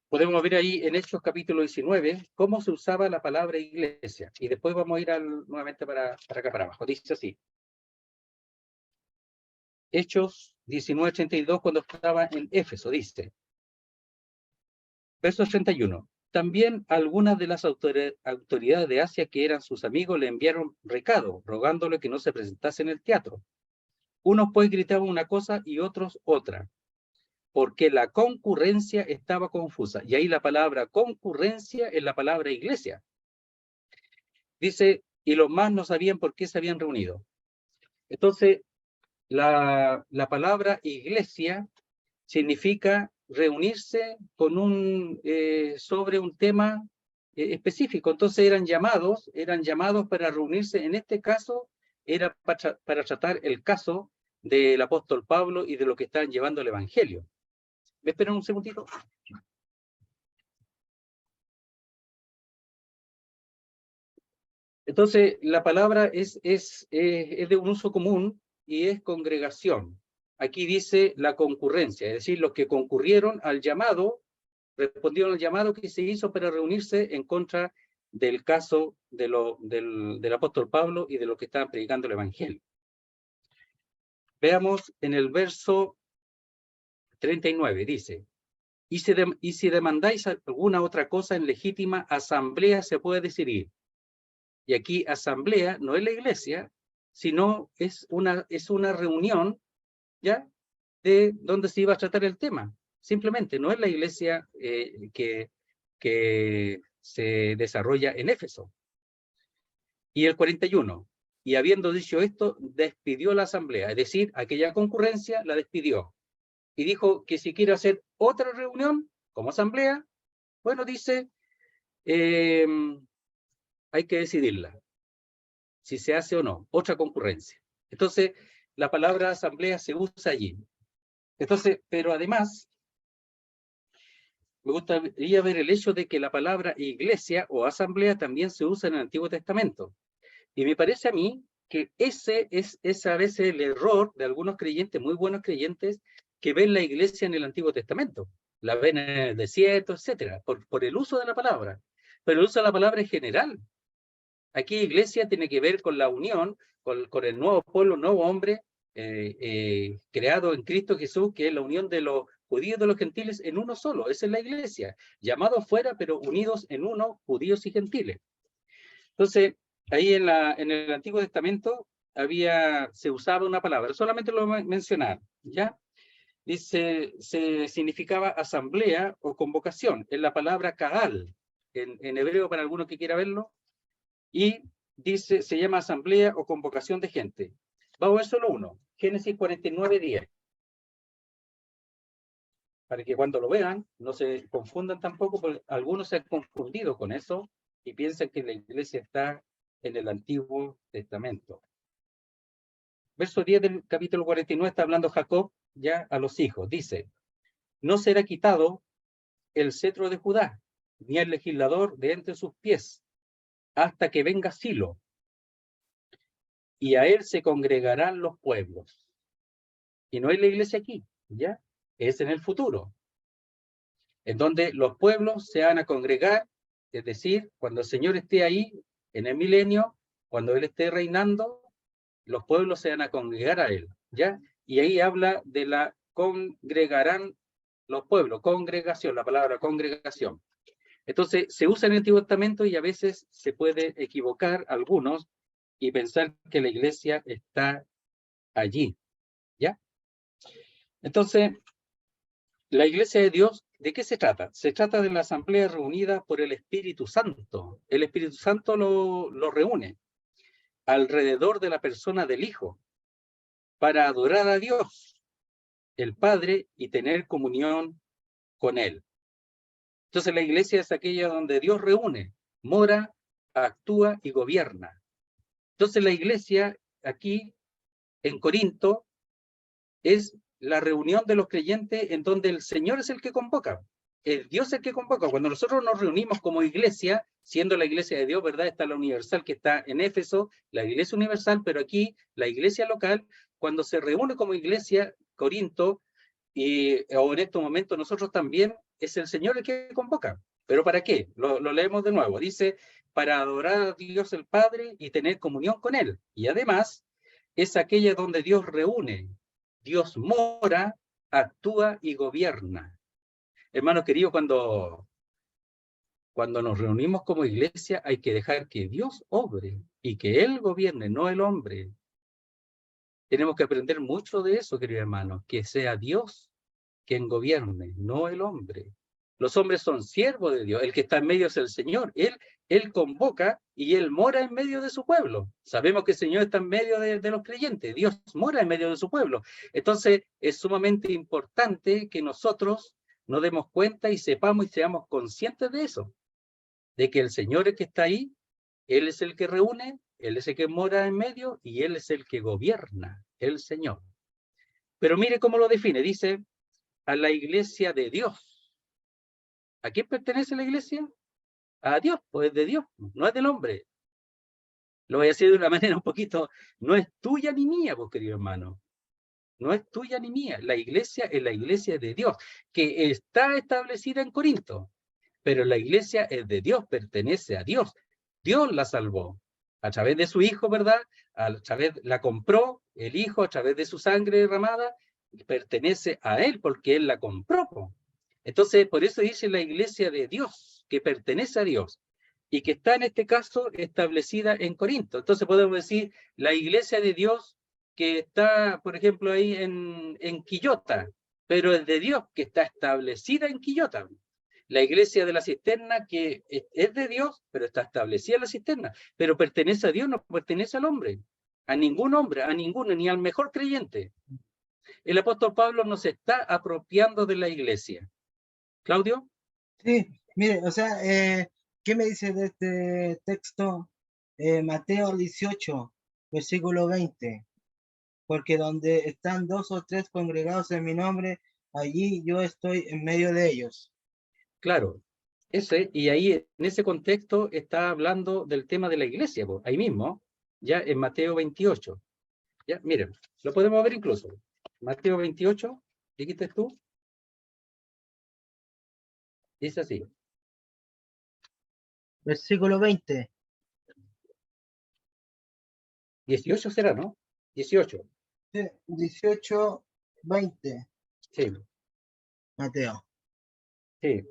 podemos ver ahí en Hechos capítulo 19 cómo se usaba la palabra iglesia. Y después vamos a ir nuevamente para acá para abajo. Dice así. Hechos 19:32, cuando estaba en Éfeso, dice. Verso 31. También algunas de las autoridades de Asia que eran sus amigos le enviaron recado, rogándole que no se presentase en el teatro. Unos pues gritaban una cosa y otros otra, porque la concurrencia estaba confusa. Y ahí la palabra concurrencia es la palabra iglesia. Dice, y los más no sabían por qué se habían reunido. Entonces, la palabra iglesia significa reunirse con sobre un tema específico. Entonces eran llamados para reunirse. En este caso era para tratar el caso del apóstol Pablo y de lo que estaban llevando el evangelio. ¿Me esperan un segundito? Entonces la palabra es de un uso común y es congregación. Aquí dice la concurrencia, es decir, los que concurrieron al llamado, respondieron al llamado que se hizo para reunirse en contra del caso del apóstol Pablo y de lo que estaban predicando el evangelio. Veamos en el verso 39, dice, y si demandáis alguna otra cosa en legítima asamblea se puede decidir. Y aquí asamblea no es la iglesia, sino es una reunión, ¿ya? De donde se iba a tratar el tema. Simplemente no es la iglesia que se desarrolla en Éfeso. Y el 41, y habiendo dicho esto, despidió la asamblea, es decir, aquella concurrencia la despidió. Y dijo que si quiere hacer otra reunión como asamblea, bueno, dice, hay que decidirla, si se hace o no, otra concurrencia. Entonces, la palabra asamblea se usa allí. Entonces, pero además, me gustaría ver el hecho de que la palabra iglesia o asamblea también se usa en el Antiguo Testamento. Y me parece a mí que ese es a veces el error de algunos creyentes, muy buenos creyentes, que ven la iglesia en el Antiguo Testamento. La ven en el desierto, etcétera, por el uso de la palabra. Pero el uso de la palabra en general. Aquí iglesia tiene que ver con la unión, con el nuevo pueblo, nuevo hombre, creado en Cristo Jesús, que es la unión de los judíos y de los gentiles en uno solo. Esa es la iglesia, llamados fuera, pero unidos en uno, judíos y gentiles. Entonces, ahí en el Antiguo Testamento se usaba una palabra, solamente lo voy a mencionar, ¿ya? Dice, se significaba asamblea o convocación, es la palabra kahal, en hebreo para alguno que quiera verlo, y dice, se llama asamblea o convocación de gente. Vamos a ver solo uno, Génesis 49:10. Para que cuando lo vean, no se confundan tampoco, porque algunos se han confundido con eso y piensan que la iglesia está en el Antiguo Testamento. Verso 10 del capítulo 49 está hablando Jacob ya a los hijos. Dice, no será quitado el cetro de Judá, ni el legislador de entre sus pies, hasta que venga Silo, y a él se congregarán los pueblos. Y no es la iglesia aquí, ¿ya? Es en el futuro, en donde los pueblos se van a congregar, es decir, cuando el Señor esté ahí, en el milenio, cuando Él esté reinando, los pueblos se van a congregar a Él, ¿ya? Y ahí habla de la congregarán los pueblos, congregación, la palabra congregación. Entonces, se usa en el Antiguo Testamento y a veces se puede equivocar algunos y pensar que la iglesia está allí, ¿ya? Entonces, la iglesia de Dios, ¿de qué se trata? Se trata de la asamblea reunida por el Espíritu Santo. El Espíritu Santo lo reúne alrededor de la persona del Hijo para adorar a Dios, el Padre, y tener comunión con Él. Entonces la iglesia es aquella donde Dios reúne, mora, actúa y gobierna. Entonces la iglesia aquí en Corinto es la reunión de los creyentes en donde el Señor es el que convoca. Es Dios el que convoca. Cuando nosotros nos reunimos como iglesia, siendo la iglesia de Dios, ¿verdad? Está la universal que está en Éfeso, la iglesia universal, pero aquí la iglesia local, cuando se reúne como iglesia Corinto, o en estos momentos nosotros también, es el Señor el que convoca. ¿Pero para qué? Lo leemos de nuevo. Dice, para adorar a Dios el Padre y tener comunión con Él. Y además, es aquella donde Dios reúne, Dios mora, actúa y gobierna. Hermanos queridos, cuando nos reunimos como iglesia, hay que dejar que Dios obre y que Él gobierne, no el hombre. Tenemos que aprender mucho de eso, queridos hermanos, que sea Dios quien gobierne, no el hombre. Los hombres son siervos de Dios, el que está en medio es el Señor. Él convoca y Él mora en medio de su pueblo. Sabemos que el Señor está en medio de los creyentes, Dios mora en medio de su pueblo. Entonces es sumamente importante que nosotros nos demos cuenta y sepamos y seamos conscientes de eso, de que el Señor es el que está ahí, Él es el que reúne, Él es el que mora en medio y Él es el que gobierna, el Señor. Pero mire cómo lo define, dice, a la iglesia de Dios. ¿A quién pertenece la iglesia? A Dios, pues es de Dios, no es del hombre. Lo voy a decir de una manera un poquito, no es tuya ni mía, pues querido hermano. No es tuya ni mía. La iglesia es la iglesia de Dios, que está establecida en Corinto. Pero la iglesia es de Dios, pertenece a Dios. Dios la salvó a través de su Hijo, ¿verdad? A través, la compró el Hijo a través de su sangre derramada, pertenece a Él porque Él la compró. Entonces, por eso dice la iglesia de Dios, que pertenece a Dios y que está en este caso establecida en Corinto. Entonces podemos decir la iglesia de Dios que está, por ejemplo, ahí en Quillota, pero es de Dios que está establecida en Quillota. La iglesia de la cisterna que es de Dios, pero está establecida en la cisterna, pero pertenece a Dios, no pertenece al hombre, a ningún hombre, a ninguno, ni al mejor creyente. El apóstol Pablo nos está apropiando de la iglesia. ¿Claudio? Sí, mire, o sea, ¿qué me dice de este texto? Mateo 18, versículo 20. Porque donde están 2 o 3 congregados en mi nombre, allí yo estoy en medio de ellos. Claro, y ahí en ese contexto está hablando del tema de la iglesia, ahí mismo. ya en Mateo 28. Ya, miren, lo podemos ver incluso. Mateo 28, dijiste tú. Dice así. Versículo 20. 18 será, ¿no? 18. 18, 20. Sí, Mateo. sí.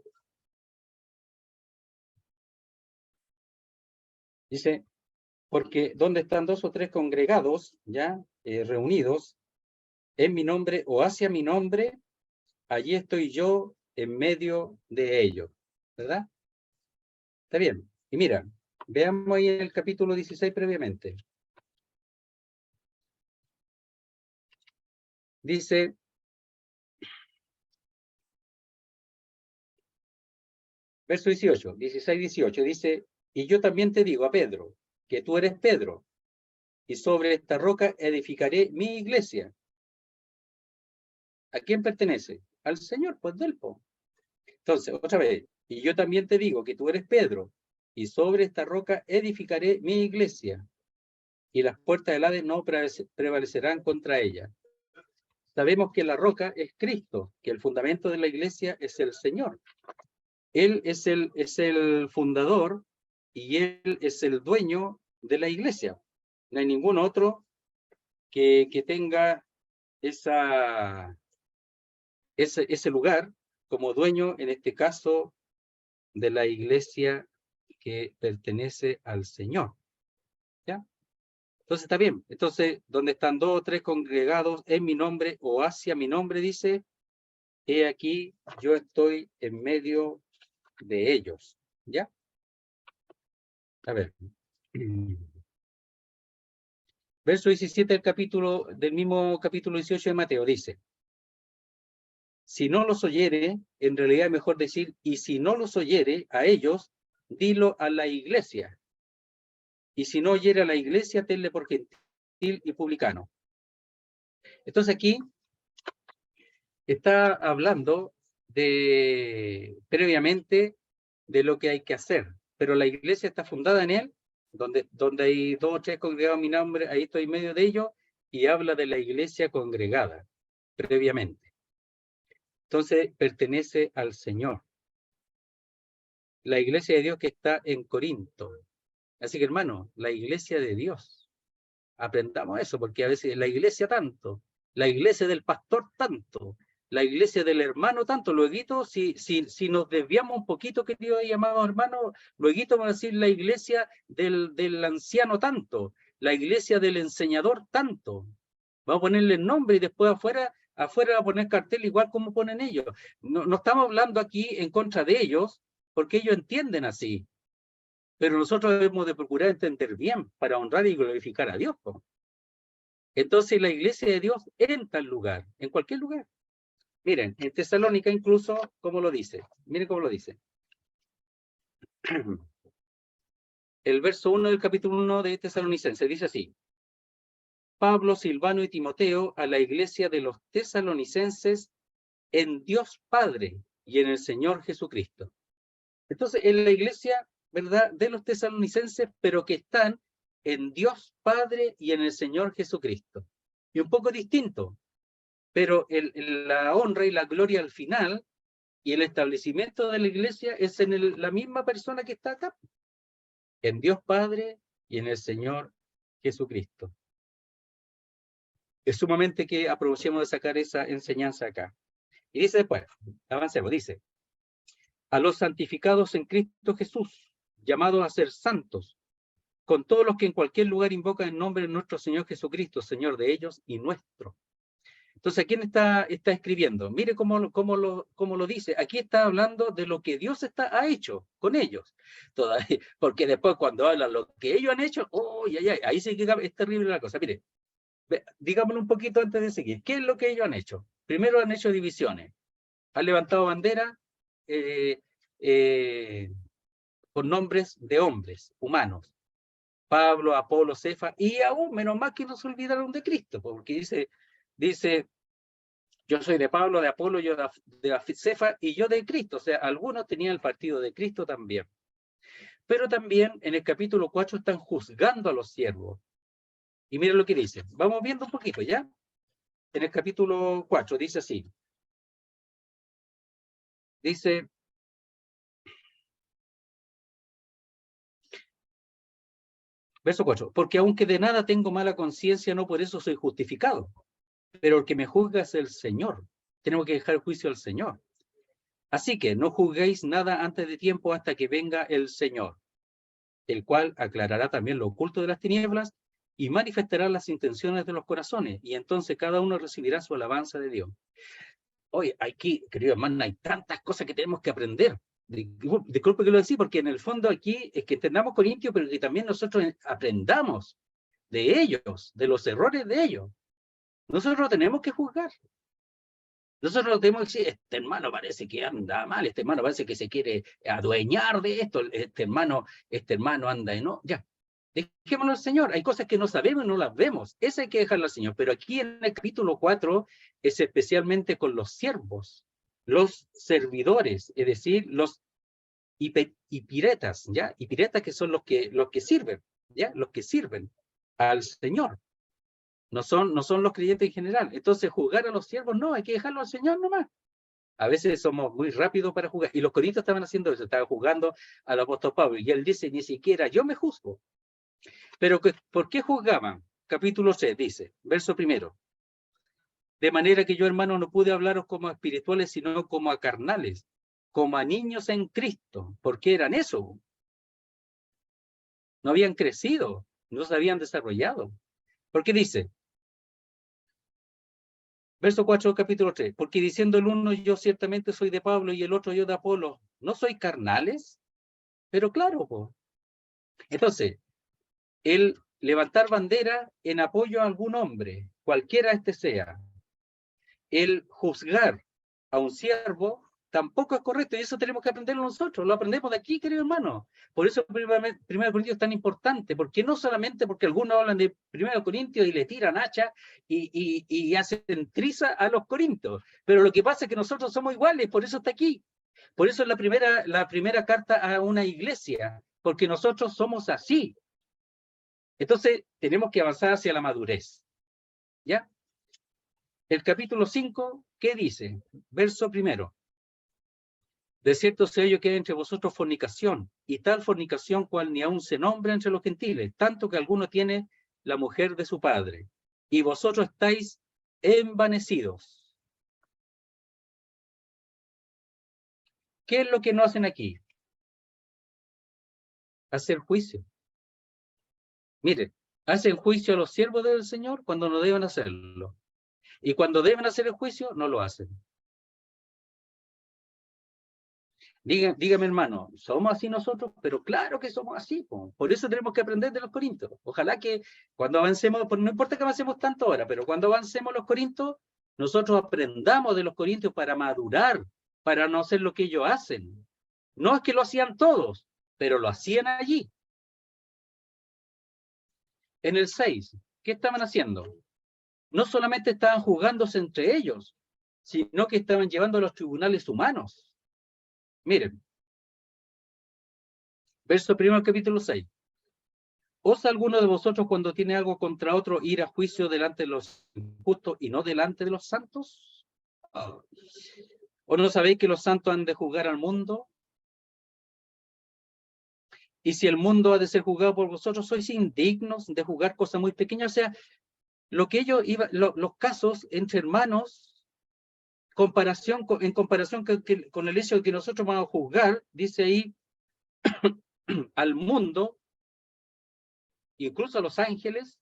Dice, porque donde están dos o tres congregados, ya, reunidos, en mi nombre o hacia mi nombre, allí estoy yo en medio de ellos. ¿Verdad? Está bien. Y mira, veamos ahí en el capítulo 16 previamente. Dice, verso 18, 16, 18, dice, y yo también te digo a Pedro, que tú eres Pedro, y sobre esta roca edificaré mi iglesia. ¿A quién pertenece? Al Señor, pues del po. Entonces, otra vez, y yo también te digo que tú eres Pedro, y sobre esta roca edificaré mi iglesia, y las puertas del Hades no prevalecerán contra ella. Sabemos que la roca es Cristo, que el fundamento de la iglesia es el Señor. Él es el fundador y Él es el dueño de la iglesia. No hay ningún otro que tenga ese lugar como dueño, en este caso, de la iglesia que pertenece al Señor. ¿Ya? Entonces está bien. Entonces, donde están dos o tres congregados en mi nombre o hacia mi nombre, dice, he aquí, yo estoy en medio de ellos. ¿Ya? A ver. Verso 17 del mismo capítulo 18 de Mateo dice, si no los oyere, en realidad es mejor decir, y si no los oyere a ellos, dilo a la iglesia. Y si no oyere a la iglesia, tenle por gentil y publicano. Entonces aquí está hablando previamente de lo que hay que hacer, pero la iglesia está fundada en él, donde hay dos o tres congregados en mi nombre, ahí estoy en medio de ellos, y habla de la iglesia congregada previamente. Entonces pertenece al Señor. La iglesia de Dios que está en Corinto. Así que, hermano, la iglesia de Dios. Aprendamos eso, porque a veces la iglesia tanto, la iglesia del pastor tanto, la iglesia del hermano tanto. Luego, si nos desviamos un poquito, queridos y amados hermanos, luego vamos a decir la iglesia del anciano tanto, la iglesia del enseñador tanto. Vamos a ponerle el nombre y después afuera va a poner cartel igual como ponen ellos. No estamos hablando aquí en contra de ellos, porque ellos entienden así. Pero nosotros debemos de procurar entender bien para honrar y glorificar a Dios. Entonces la iglesia de Dios en tal lugar, en cualquier lugar. Miren, en Tesalónica incluso, ¿cómo lo dice? Miren cómo lo dice. El verso 1 del capítulo 1 de Tesalonicenses dice así. Pablo, Silvano y Timoteo a la iglesia de los tesalonicenses en Dios Padre y en el Señor Jesucristo. Entonces, en la iglesia, ¿verdad?, de los tesalonicenses, pero que están en Dios Padre y en el Señor Jesucristo. Y un poco distinto, pero la honra y la gloria al final y el establecimiento de la iglesia es en la misma persona que está acá, en Dios Padre y en el Señor Jesucristo. Es sumamente que aprovechemos de sacar esa enseñanza acá. Y dice después, avancemos, dice, a los santificados en Cristo Jesús, llamados a ser santos, con todos los que en cualquier lugar invocan el nombre de nuestro Señor Jesucristo, Señor de ellos y nuestro. Entonces, ¿a quién está escribiendo? Mire cómo lo dice. Aquí está hablando de lo que Dios ha hecho con ellos. Todavía, porque después cuando habla lo que ellos han hecho, ahí sí que es terrible la cosa. Mire, digámoslo un poquito antes de seguir. ¿Qué es lo que ellos han hecho? Primero han hecho divisiones. Han levantado bandera con nombres de hombres, humanos. Pablo, Apolo, Cefa, y aún menos mal que no se olvidaron de Cristo, porque dice, yo soy de Pablo, de Apolo, yo de Cefa, y yo de Cristo. O sea, algunos tenían el partido de Cristo también. Pero también en el capítulo 4 están juzgando a los siervos. Y miren lo que dice. Vamos viendo un poquito, ¿ya? En el capítulo 4 dice así. Dice, verso 4, porque aunque de nada tengo mala conciencia, no por eso soy justificado. Pero el que me juzga es el Señor. Tenemos que dejar el juicio al Señor. Así que no juzguéis nada antes de tiempo hasta que venga el Señor, el cual aclarará también lo oculto de las tinieblas y manifestará las intenciones de los corazones, y entonces cada uno recibirá su alabanza de Dios. Hoy aquí, querido hermano, hay tantas cosas que tenemos que aprender. Disculpe que lo decía, porque en el fondo aquí es que entendamos Corintios, pero que también nosotros aprendamos de ellos, de los errores de ellos. Nosotros tenemos que juzgar. Nosotros tenemos que decir, este hermano parece que anda mal, este hermano parece que se quiere adueñar de esto, este hermano anda en... No, ya, dejémoslo al Señor. Hay cosas que no sabemos y no las vemos. Esa hay que dejarla al Señor. Pero aquí en el capítulo 4 es especialmente con los siervos, los servidores, es decir, los hipiretas, ¿ya? Hipiretas que son los que sirven, ¿ya? Los que sirven al Señor. No son los creyentes en general. Entonces, juzgar a los siervos, no, hay que dejarlo al Señor nomás. A veces somos muy rápidos para juzgar. Y los corintios estaban haciendo eso, estaban juzgando al apóstol Pablo. Y él dice, ni siquiera yo me juzgo. Pero, ¿por qué juzgaban? Capítulo 6 dice, verso 1. De manera que yo, hermano, no pude hablaros como a espirituales, sino como a carnales, como a niños en Cristo. ¿Por qué eran eso? No habían crecido, no se habían desarrollado. ¿Por qué dice? Verso 4, capítulo 3. Porque diciendo el uno, yo ciertamente soy de Pablo, y el otro yo de Apolo, ¿no soy carnales? Pero claro, po. Entonces, el levantar bandera en apoyo a algún hombre, cualquiera este sea, el juzgar a un siervo, tampoco es correcto, y eso tenemos que aprenderlo nosotros, lo aprendemos de aquí, querido hermano. Por eso 1 Corintios es tan importante, porque no solamente porque algunos hablan de 1 Corintios y le tiran hacha y hacen triza a los corintios, pero lo que pasa es que nosotros somos iguales, por eso está aquí. Por eso es la primera carta a una iglesia, porque nosotros somos así. Entonces, tenemos que avanzar hacia la madurez. ¿Ya? El capítulo 5, ¿qué dice? Verso 1. De cierto sé yo que hay entre vosotros fornicación, y tal fornicación cual ni aun se nombra entre los gentiles, tanto que alguno tiene la mujer de su padre, y vosotros estáis envanecidos. ¿Qué es lo que no hacen aquí? Hacer juicio. Miren, hacen juicio a los siervos del Señor cuando no deben hacerlo. Y cuando deben hacer el juicio, no lo hacen. Dígame, hermano, ¿somos así nosotros? Pero claro que somos así, po. Por eso tenemos que aprender de los corintios. Ojalá que cuando avancemos, no importa que avancemos tanto ahora, pero cuando avancemos los corintios, nosotros aprendamos de los corintios para madurar, para no hacer lo que ellos hacen. No es que lo hacían todos, pero lo hacían allí. En el 6, ¿qué estaban haciendo? No solamente estaban juzgándose entre ellos, sino que estaban llevando a los tribunales humanos. Miren, verso 1, capítulo 6. ¿Osa alguno de vosotros cuando tiene algo contra otro ir a juicio delante de los justos y no delante de los santos? ¿O no sabéis que los santos han de juzgar al mundo? Y si el mundo ha de ser juzgado por vosotros, sois indignos de juzgar cosas muy pequeñas. O sea, lo que ellos los casos entre hermanos, en comparación con el hecho de que nosotros vamos a juzgar, dice ahí, al mundo, incluso a los ángeles,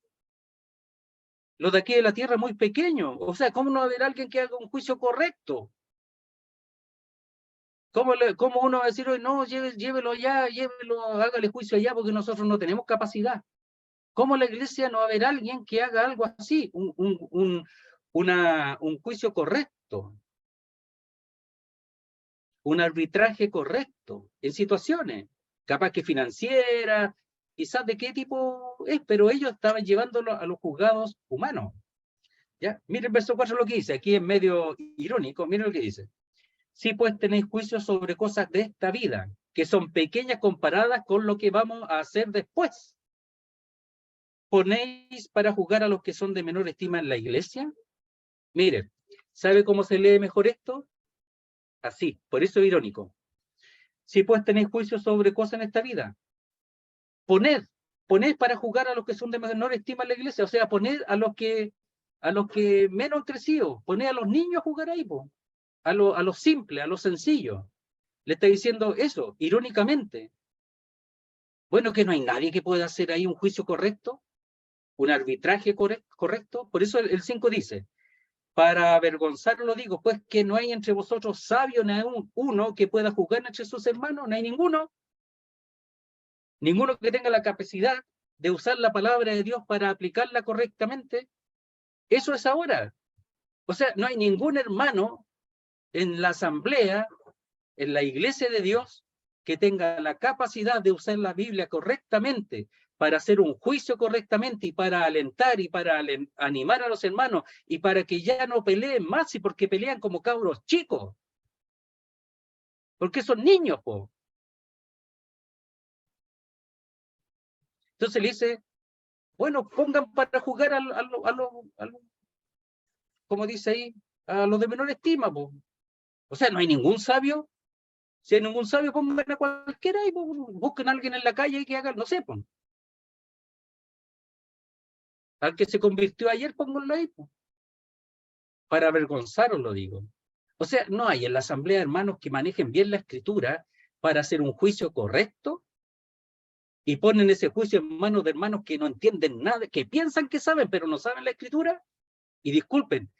los de aquí de la tierra muy pequeños. O sea, ¿cómo no va a haber alguien que haga un juicio correcto? ¿Cómo uno va a decir hoy, no, llévelo allá, hágale juicio allá, porque nosotros no tenemos capacidad? ¿Cómo la iglesia no va a haber alguien que haga algo así, un juicio correcto, un arbitraje correcto en situaciones, capaz que financiera, quizás de qué tipo es, pero ellos estaban llevándolo a los juzgados humanos? ¿Ya? Miren el verso 4 lo que dice, aquí es medio irónico, miren lo que dice. Sí, pues tenéis juicios sobre cosas de esta vida, que son pequeñas comparadas con lo que vamos a hacer después. ponéis para juzgar a los que son de menor estima en la iglesia? Miren, ¿sabe cómo se lee mejor esto? Así, por eso es irónico. Si pues tenéis juicio sobre cosas en esta vida, poned para juzgar a los que son de menor estima en la iglesia, o sea, poned a los que menos han crecido, poned a los niños a jugar ahí, po, a lo simple, a lo sencillo. Le está diciendo eso, irónicamente. Bueno, que no hay nadie que pueda hacer ahí un juicio correcto, un arbitraje correcto. Por eso el 5 dice, para avergonzarlo lo digo, pues que no hay entre vosotros sabio ni aún uno que pueda juzgar entre sus hermanos, no hay ninguno. Ninguno que tenga la capacidad de usar la palabra de Dios para aplicarla correctamente. Eso es ahora. O sea, no hay ningún hermano en la asamblea, en la iglesia de Dios, que tenga la capacidad de usar la Biblia correctamente, para hacer un juicio correctamente y para alentar y para animar a los hermanos y para que ya no peleen más y porque pelean como cabros chicos. Porque son niños, po. Entonces le dice, bueno, pongan para jugar como dice ahí, a los de menor estima, po. O sea, no hay ningún sabio. Si hay ningún sabio, pongan a cualquiera y busquen a alguien en la calle y que hagan, no sé, po. Al que se convirtió ayer, pónganlo ahí, po. Para avergonzaros, lo digo. O sea, no hay en la asamblea hermanos que manejen bien la escritura para hacer un juicio correcto y ponen ese juicio en manos de hermanos que no entienden nada, que piensan que saben, pero no saben la escritura. Y disculpen,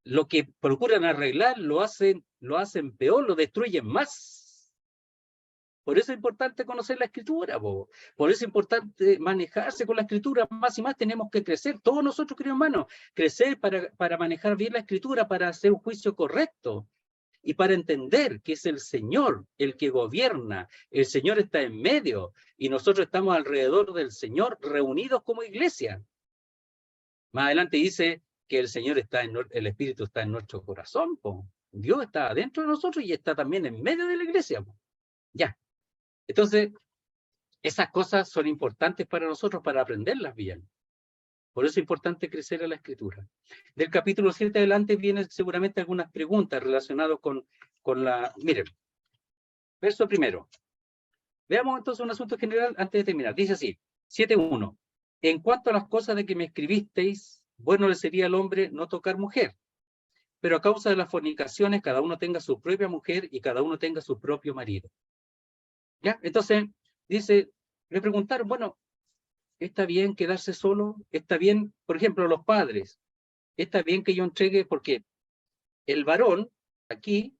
lo que procuran arreglar lo hacen peor, lo destruyen más. Por eso es importante conocer la escritura, po. Por eso es importante manejarse con la escritura, más y más tenemos que crecer, todos nosotros, queridos hermanos, crecer para manejar bien la escritura, para hacer un juicio correcto y para entender que es el Señor el que gobierna, el Señor está en medio y nosotros estamos alrededor del Señor reunidos como iglesia. Más adelante dice que el Señor el Espíritu está en nuestro corazón, po. Dios está adentro de nosotros y está también en medio de la iglesia, po. Ya. Entonces, esas cosas son importantes para nosotros para aprenderlas bien. Por eso es importante crecer en la escritura. Del capítulo 7 adelante vienen seguramente algunas preguntas relacionadas con la... Miren, verso primero. Veamos entonces un asunto general antes de terminar. Dice así, 7.1. En cuanto a las cosas de que me escribisteis, bueno le sería al hombre no tocar mujer. Pero a causa de las fornicaciones, cada uno tenga su propia mujer y cada uno tenga su propio marido. ¿Ya? Entonces, dice, le preguntaron, bueno, ¿está bien quedarse solo? ¿Está bien, por ejemplo, los padres? ¿Está bien que yo entregue? Porque el varón aquí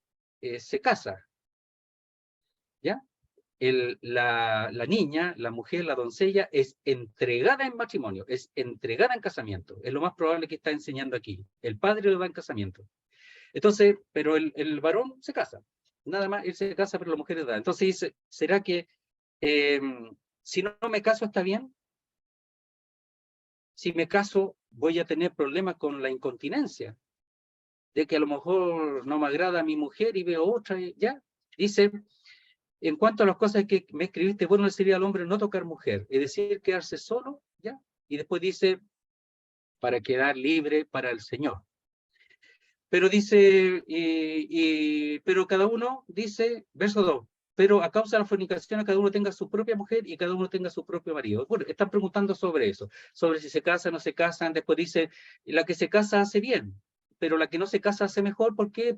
se casa, ¿ya? La niña, la mujer, la doncella es entregada en matrimonio, es entregada en casamiento. Es lo más probable que está enseñando aquí. El padre lo da en casamiento. Entonces, pero el varón se casa. Nada más, él se casa, pero la mujer le da. Entonces dice, ¿será que si no me caso está bien? Si me caso, voy a tener problemas con la incontinencia. De que a lo mejor no me agrada a mi mujer y veo otra, ya. Dice, en cuanto a las cosas que me escribiste, bueno, le sería al hombre no tocar mujer, es decir, quedarse solo, ya. Y después dice, para quedar libre para el Señor. Pero dice, pero cada uno dice, verso 2, pero a causa de la fornicación cada uno tenga su propia mujer y cada uno tenga su propio marido. Bueno, están preguntando sobre eso, sobre si se casan o no se casan. Después dice, la que se casa hace bien, pero la que no se casa hace mejor porque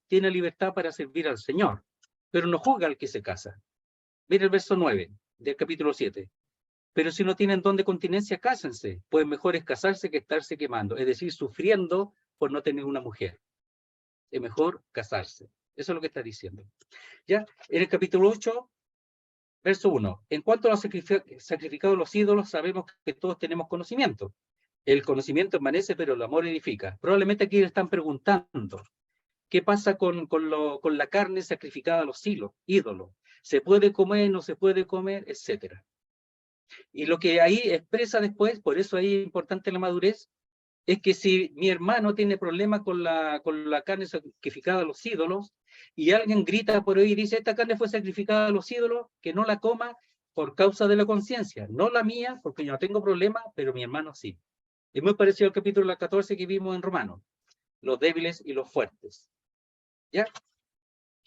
tiene libertad para servir al Señor, pero no juzga al que se casa. Mira el verso 9 del capítulo 7. Pero si no tienen don de continencia, cásense, pues mejor es casarse que estarse quemando, es decir, sufriendo por no tener una mujer. Es mejor casarse. Eso es lo que está diciendo. Ya, en el capítulo 8, verso 1. En cuanto a los sacrificados de los ídolos, sabemos que todos tenemos conocimiento. El conocimiento permanece, pero el amor edifica. Probablemente aquí le están preguntando, ¿qué pasa con la carne sacrificada a los ídolos? ¿Se puede comer, no se puede comer, etcétera? Y lo que ahí expresa después, por eso ahí es importante la madurez, es que si mi hermano tiene problemas con la carne sacrificada a los ídolos, y alguien grita por ahí y dice, esta carne fue sacrificada a los ídolos, que no la coma, por causa de la conciencia, no la mía, porque yo no tengo problema, pero mi hermano sí. Es muy parecido al capítulo 14 que vimos en Romanos, los débiles y los fuertes. ¿Ya?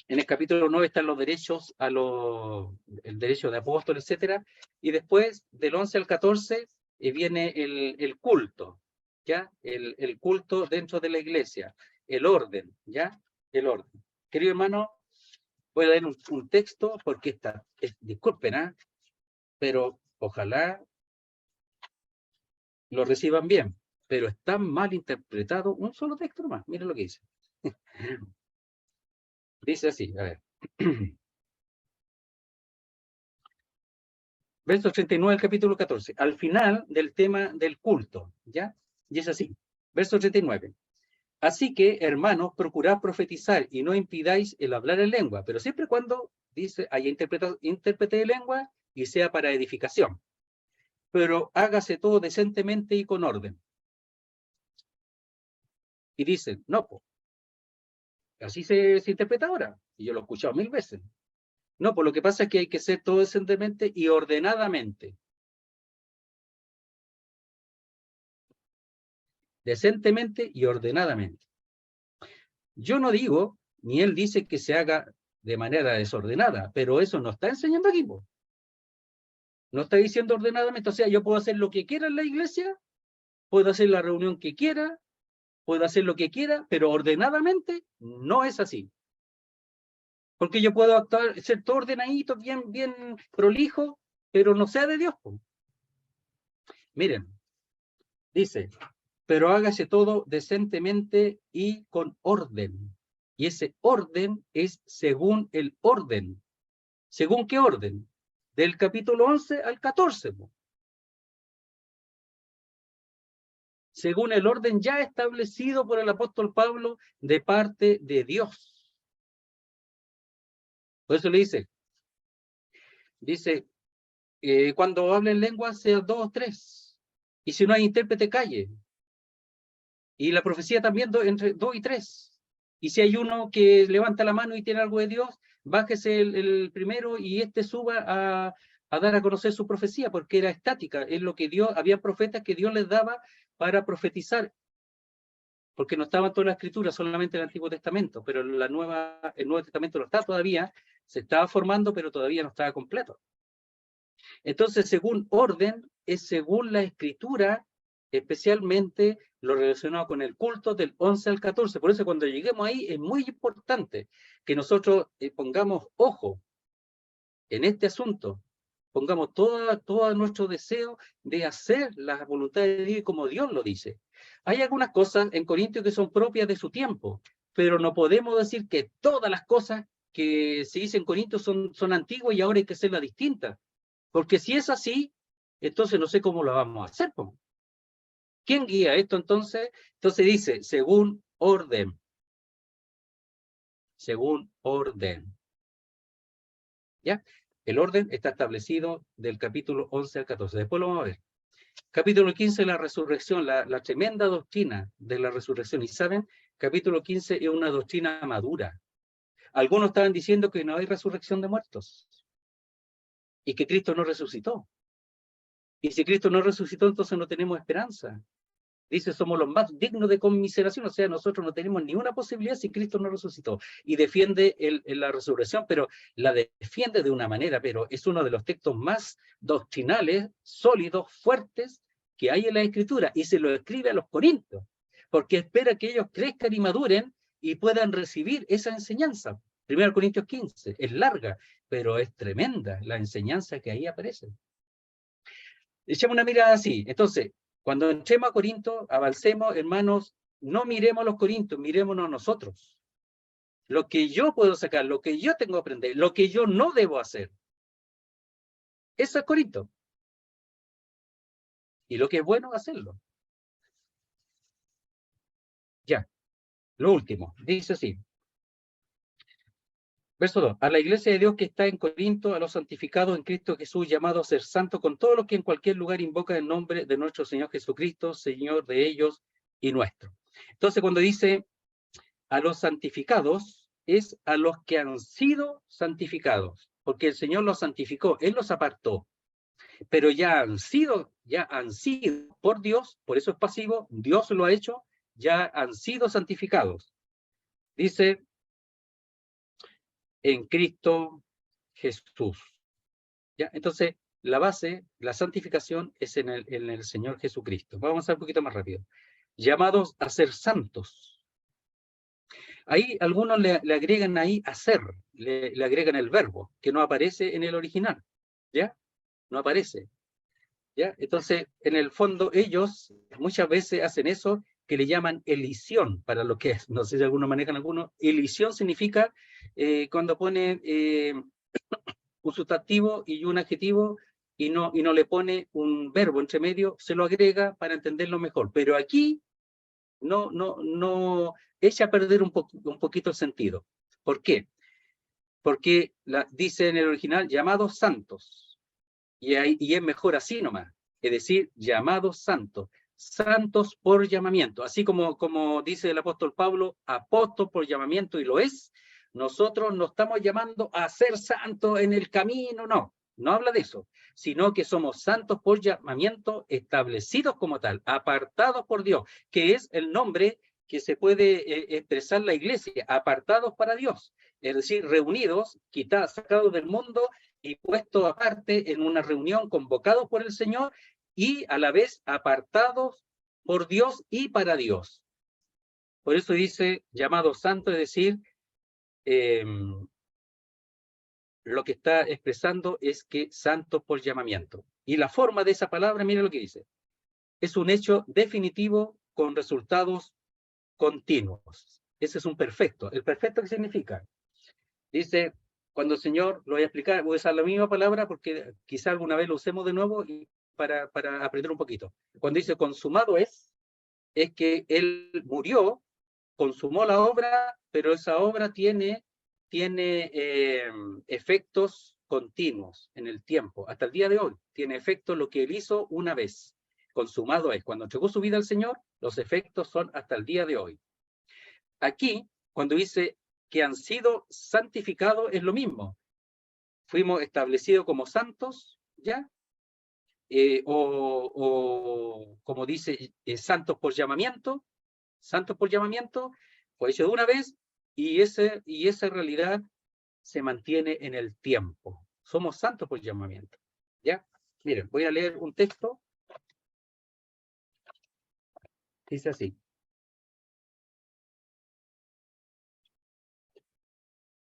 En el capítulo 9 están los derechos el derecho de apóstol, etcétera, y después del 11 al 14 viene el culto, ¿ya? El culto dentro de la iglesia, el orden, ¿ya? El orden. Querido hermano, voy a leer un texto porque disculpen, ¿eh? Pero ojalá lo reciban bien, pero está mal interpretado un solo texto nomás. Miren lo que dice. Dice así, a ver. Verso 39 del capítulo 14, al final del tema del culto, ¿ya? Y es así, verso 39. Así que, hermanos, procurad profetizar y no impidáis el hablar en lengua, pero siempre cuando, dice, haya intérprete de lengua y sea para edificación. Pero hágase todo decentemente y con orden. Y dicen, no, pues, así se interpreta ahora. Y yo lo he escuchado 1000 veces. No, pues lo que pasa es que hay que hacer todo decentemente y ordenadamente. Decentemente y ordenadamente. Yo no digo, ni él dice que se haga de manera desordenada, pero eso no está enseñando aquí. No está diciendo ordenadamente, o sea, yo puedo hacer lo que quiera en la iglesia, puedo hacer la reunión que quiera, puedo hacer lo que quiera, pero ordenadamente no es así. Porque yo puedo actuar, ser todo ordenadito, bien prolijo, pero no sea de Dios. Miren, dice, pero hágase todo decentemente y con orden. Y ese orden es según el orden. ¿Según qué orden? Del capítulo 11 al 14. Según el orden ya establecido por el apóstol Pablo de parte de Dios. Por eso le dice, cuando hablen lengua sea 2 o 3. Y si no hay intérprete, calle. Y la profecía también entre 2 y 3. Y si hay uno que levanta la mano y tiene algo de Dios, bájese el primero y suba a dar a conocer su profecía, porque era estática. Es lo que Dios, había profetas que Dios les daba para profetizar, porque no estaba toda la escritura, solamente el Antiguo Testamento, pero el Nuevo Testamento no está todavía, se estaba formando, pero todavía no estaba completo. Entonces, según orden, es según la escritura, especialmente lo relacionado con el culto del 11 al 14. Por eso cuando lleguemos ahí es muy importante que nosotros pongamos ojo en este asunto, pongamos todo nuestro deseo de hacer la voluntad de Dios como Dios lo dice. Hay algunas cosas en Corintios que son propias de su tiempo, pero no podemos decir que todas las cosas que se dicen en Corintios son antiguas y ahora hay que hacerlas distintas. Porque si es así, entonces no sé cómo lo vamos a hacer. ¿Quién guía esto entonces? Entonces dice, según orden. Según orden. ¿Ya? El orden está establecido del capítulo 11 al 14. Después lo vamos a ver. Capítulo 15, la resurrección, la tremenda doctrina de la resurrección. Y saben, capítulo 15 es una doctrina madura. Algunos estaban diciendo que no hay resurrección de muertos y que Cristo no resucitó. Y si Cristo no resucitó, entonces no tenemos esperanza. Dice, somos los más dignos de conmiseración, o sea, nosotros no tenemos ninguna posibilidad si Cristo no resucitó. Y defiende la resurrección, pero la defiende de una manera, pero es uno de los textos más doctrinales, sólidos, fuertes que hay en la Escritura, y se lo escribe a los corintios, porque espera que ellos crezcan y maduren y puedan recibir esa enseñanza. 1 Corintios 15, es larga, pero es tremenda la enseñanza que ahí aparece. Echemos una mirada así. Entonces, cuando entremos a Corinto, avancemos, hermanos, no miremos a los corintios, mirémonos a nosotros. Lo que yo puedo sacar, lo que yo tengo que aprender, lo que yo no debo hacer. Eso es Corinto. Y lo que es bueno, hacerlo. Ya. Lo último, dice así. Verso 2. A la iglesia de Dios que está en Corinto, a los santificados en Cristo Jesús, llamados a ser santos, con todos los que en cualquier lugar invocan el nombre de nuestro Señor Jesucristo, Señor de ellos y nuestro. Entonces, cuando dice a los santificados, es a los que han sido santificados. porque el Señor los santificó, Él los apartó, pero ya han sido por Dios, por eso es pasivo, Dios lo ha hecho, ya han sido santificados. Dice, en Cristo Jesús. ¿Ya? Entonces, la base, la santificación es en el Señor Jesucristo. Vamos a ver un poquito más rápido. Llamados a ser santos. Ahí algunos le agregan ahí hacer, le agregan el verbo, que no aparece en el original. ¿Ya? No aparece. ¿Ya? Entonces, en el fondo, ellos muchas veces hacen eso que le llaman elisión, para lo que es. No sé si algunos manejan alguno. Elisión significa cuando ponen un sustantivo y un adjetivo y no le pone un verbo entre medio, se lo agrega para entenderlo mejor. Pero aquí no echa a perder un poquito el sentido. ¿Por qué? Porque dice en el original llamados santos. Y es mejor así nomás. Es decir, llamados santos. Santos por llamamiento. Así como dice el apóstol Pablo, apóstol por llamamiento, y lo es. Nosotros no estamos llamando a ser santos en el camino, no habla de eso, sino que somos santos por llamamiento, establecidos como tal, apartados por Dios, que es el nombre que se puede expresar la iglesia, apartados para Dios, es decir, reunidos, quitados, sacados del mundo y puestos aparte en una reunión, convocados por el Señor y a la vez apartados por Dios y para Dios. Por eso dice llamado santo, es decir, lo que está expresando es que santo por llamamiento. Y la forma de esa palabra, mire lo que dice, es un hecho definitivo con resultados continuos. Ese es un perfecto. ¿El perfecto qué significa? Dice, cuando el Señor, lo voy a explicar, voy a usar la misma palabra porque quizá alguna vez lo usemos de nuevo y para aprender un poquito. Cuando dice consumado es que Él murió, consumó la obra, pero esa obra tiene efectos continuos en el tiempo, hasta el día de hoy. Tiene efectos lo que Él hizo una vez. Consumado es. Cuando entregó su vida al Señor, los efectos son hasta el día de hoy. Aquí, cuando dice que han sido santificados, es lo mismo. Fuimos establecidos como santos, ¿ya? O como dice, santos por llamamiento, fue hecho de una vez, y esa realidad se mantiene en el tiempo. Somos santos por llamamiento, ¿ya? Miren, voy a leer un texto. Dice así.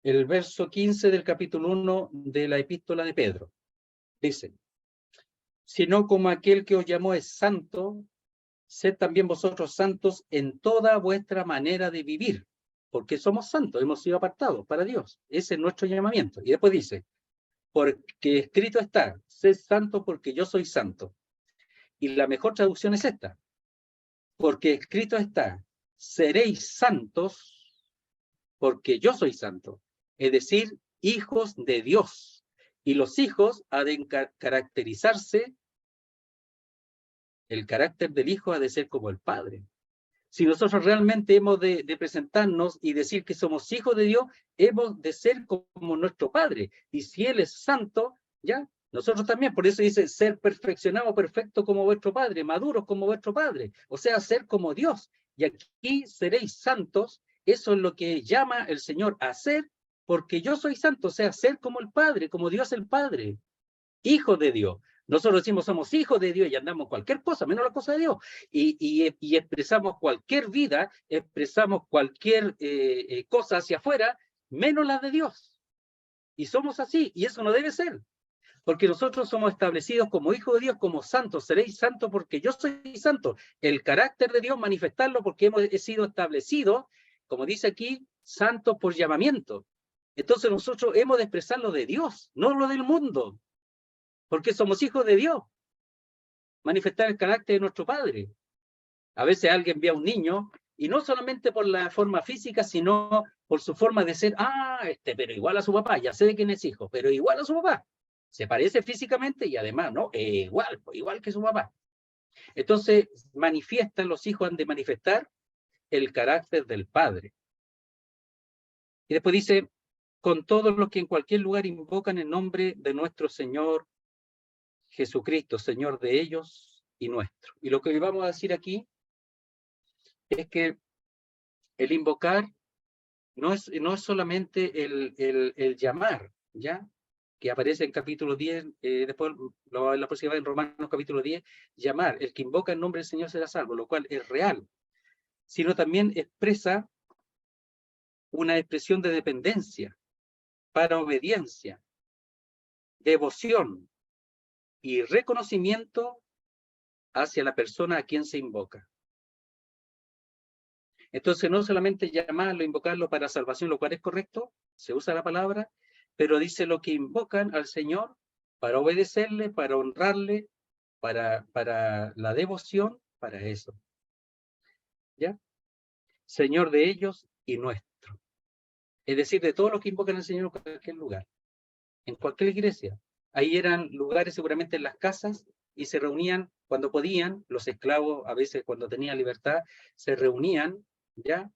El verso 15 del capítulo 1 de la epístola de Pedro. Dice, sino como aquel que os llamó es santo, sed también vosotros santos en toda vuestra manera de vivir, porque somos santos, hemos sido apartados para Dios. Ese es nuestro llamamiento. Y después dice, porque escrito está, sed santo porque yo soy santo. Y la mejor traducción es esta, porque escrito está, seréis santos porque yo soy santo. Es decir, hijos de Dios. Y los hijos han de caracterizarse, el carácter del hijo ha de ser como el padre. Si nosotros realmente hemos de presentarnos y decir que somos hijos de Dios, hemos de ser como nuestro Padre. Y si Él es santo, ya, nosotros también. Por eso dice, ser perfeccionado, perfecto como vuestro Padre, maduros como vuestro Padre. O sea, ser como Dios. Y aquí seréis santos. Eso es lo que llama el Señor a ser, porque yo soy santo. O sea, ser como el Padre, como Dios el Padre. Hijo de Dios. Nosotros decimos somos hijos de Dios y andamos cualquier cosa, menos la cosa de Dios. Y expresamos cualquier vida, expresamos cualquier cosa hacia afuera, menos la de Dios. Y somos así, y eso no debe ser. Porque nosotros somos establecidos como hijos de Dios, como santos. Seréis santos porque yo soy santo. El carácter de Dios, manifestarlo porque hemos sido establecidos, como dice aquí, santos por llamamiento. Entonces nosotros hemos de expresar lo de Dios, no lo del mundo. Porque somos hijos de Dios. Manifestar el carácter de nuestro Padre. A veces alguien ve a un niño, y no solamente por la forma física, sino por su forma de ser. Pero igual a su papá, ya sé de quién es hijo, pero igual a su papá. Se parece físicamente y además, ¿no? Igual que su papá. Entonces, los hijos han de manifestar el carácter del Padre. Y después dice, con todos los que en cualquier lugar invocan el nombre de nuestro Señor Jesucristo, Señor de ellos y nuestro. Y lo que vamos a decir aquí es que el invocar no es solamente el llamar, ¿ya? Que aparece en capítulo 10, después la próxima vez en Romanos capítulo 10, llamar. El que invoca el nombre del Señor será salvo, lo cual es real, sino también expresa una expresión de dependencia, para obediencia, devoción y reconocimiento hacia la persona a quien se invoca. Entonces, no solamente llamarlo, invocarlo para salvación, lo cual es correcto, se usa la palabra, pero dice lo que invocan al Señor para obedecerle, para honrarle, para la devoción, para eso. ¿Ya? Señor de ellos y nuestro. Es decir, de todos los que invocan al Señor en cualquier lugar, en cualquier iglesia. Ahí eran lugares seguramente en las casas y se reunían cuando podían, los esclavos a veces cuando tenían libertad, se reunían, ¿ya?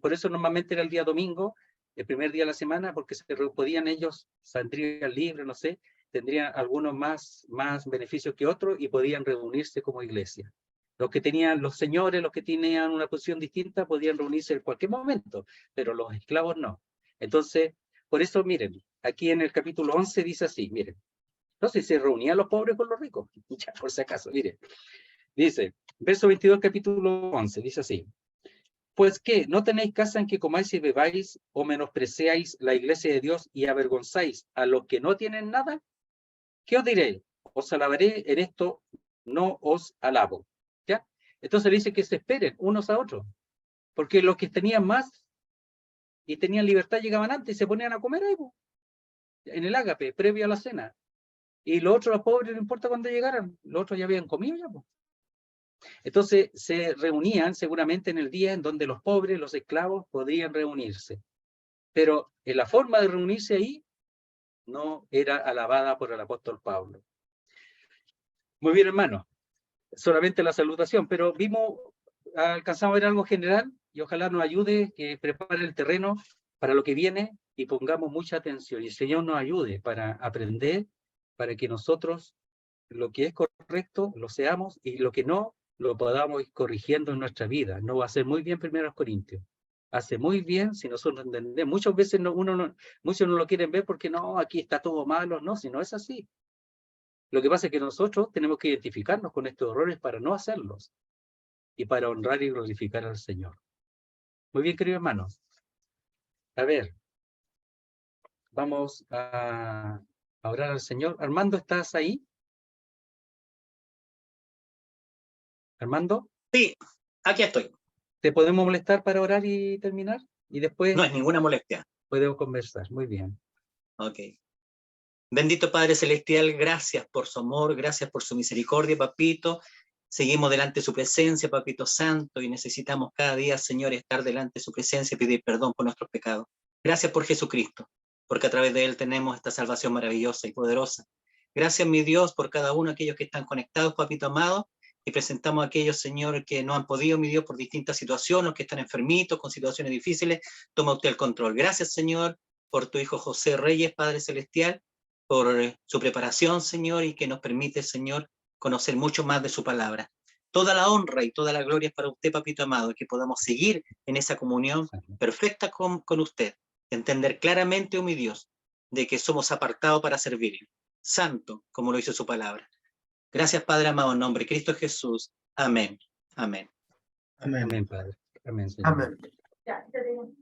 Por eso normalmente era el día domingo, el primer día de la semana, porque podían ellos, saldrían libres, no sé, tendrían algunos más beneficios que otros y podían reunirse como iglesia. Los que tenían, los señores, los que tenían una posición distinta, podían reunirse en cualquier momento, pero los esclavos no. Entonces, por eso, miren, aquí en el capítulo 11 dice así, miren, no sé si se reunían los pobres con los ricos, ya, por si acaso, miren. Dice, verso 22, capítulo 11, dice así. Pues qué, ¿no tenéis casa en que comáis y bebáis o menospreciáis la iglesia de Dios y avergonzáis a los que no tienen nada? ¿Qué os diré? Os alabaré en esto, no os alabo. ¿Ya? Entonces dice que se esperen unos a otros, porque los que tenían más y tenían libertad llegaban antes y se ponían a comer algo en el ágape, previo a la cena. Y los otros, los pobres, no importa cuándo llegaran, los otros ya habían comido ya, pues. Entonces se reunían seguramente en el día en donde los pobres, los esclavos, podrían reunirse. Pero en la forma de reunirse ahí no era alabada por el apóstol Pablo. Muy bien, hermano. Solamente la salutación, pero alcanzamos a ver algo general y ojalá nos ayude, que prepare el terreno para lo que viene y pongamos mucha atención. Y el Señor nos ayude para aprender, para que nosotros lo que es correcto lo seamos y lo que no lo podamos ir corrigiendo en nuestra vida. No va a ser muy bien 1 Corintios. Hace muy bien si nosotros entendemos. Muchas veces muchos no lo quieren ver porque no, aquí está todo malo. No, si no es así. Lo que pasa es que nosotros tenemos que identificarnos con estos errores para no hacerlos y para honrar y glorificar al Señor. Muy bien, queridos hermanos. A ver, vamos a orar al Señor. Armando, ¿estás ahí? Armando. Sí, aquí estoy. ¿Te podemos molestar para orar y terminar? Y después No es ninguna molestia. podemos conversar. Muy bien. Ok. Bendito Padre Celestial, gracias por su amor, gracias por su misericordia, papito. Seguimos delante de su presencia, papito santo, y necesitamos cada día, Señor, estar delante de su presencia y pedir perdón por nuestros pecados. Gracias por Jesucristo, porque a través de él tenemos esta salvación maravillosa y poderosa. Gracias, mi Dios, por cada uno de aquellos que están conectados, papito amado, y presentamos a aquellos, Señor, que no han podido, mi Dios, por distintas situaciones, los que están enfermitos, con situaciones difíciles. Toma usted el control. Gracias, Señor, por tu Hijo José Reyes, Padre Celestial, por su preparación, Señor, y que nos permite, Señor, conocer mucho más de su palabra. Toda la honra y toda la gloria es para usted, papito amado, y que podamos seguir en esa comunión perfecta con usted, entender claramente, oh mi Dios, de que somos apartados para servirle, santo, como lo hizo su palabra. Gracias, Padre amado, en nombre de Cristo Jesús. Amén. Amén. Amén. Amén, Padre. Amén, Señor. Amén.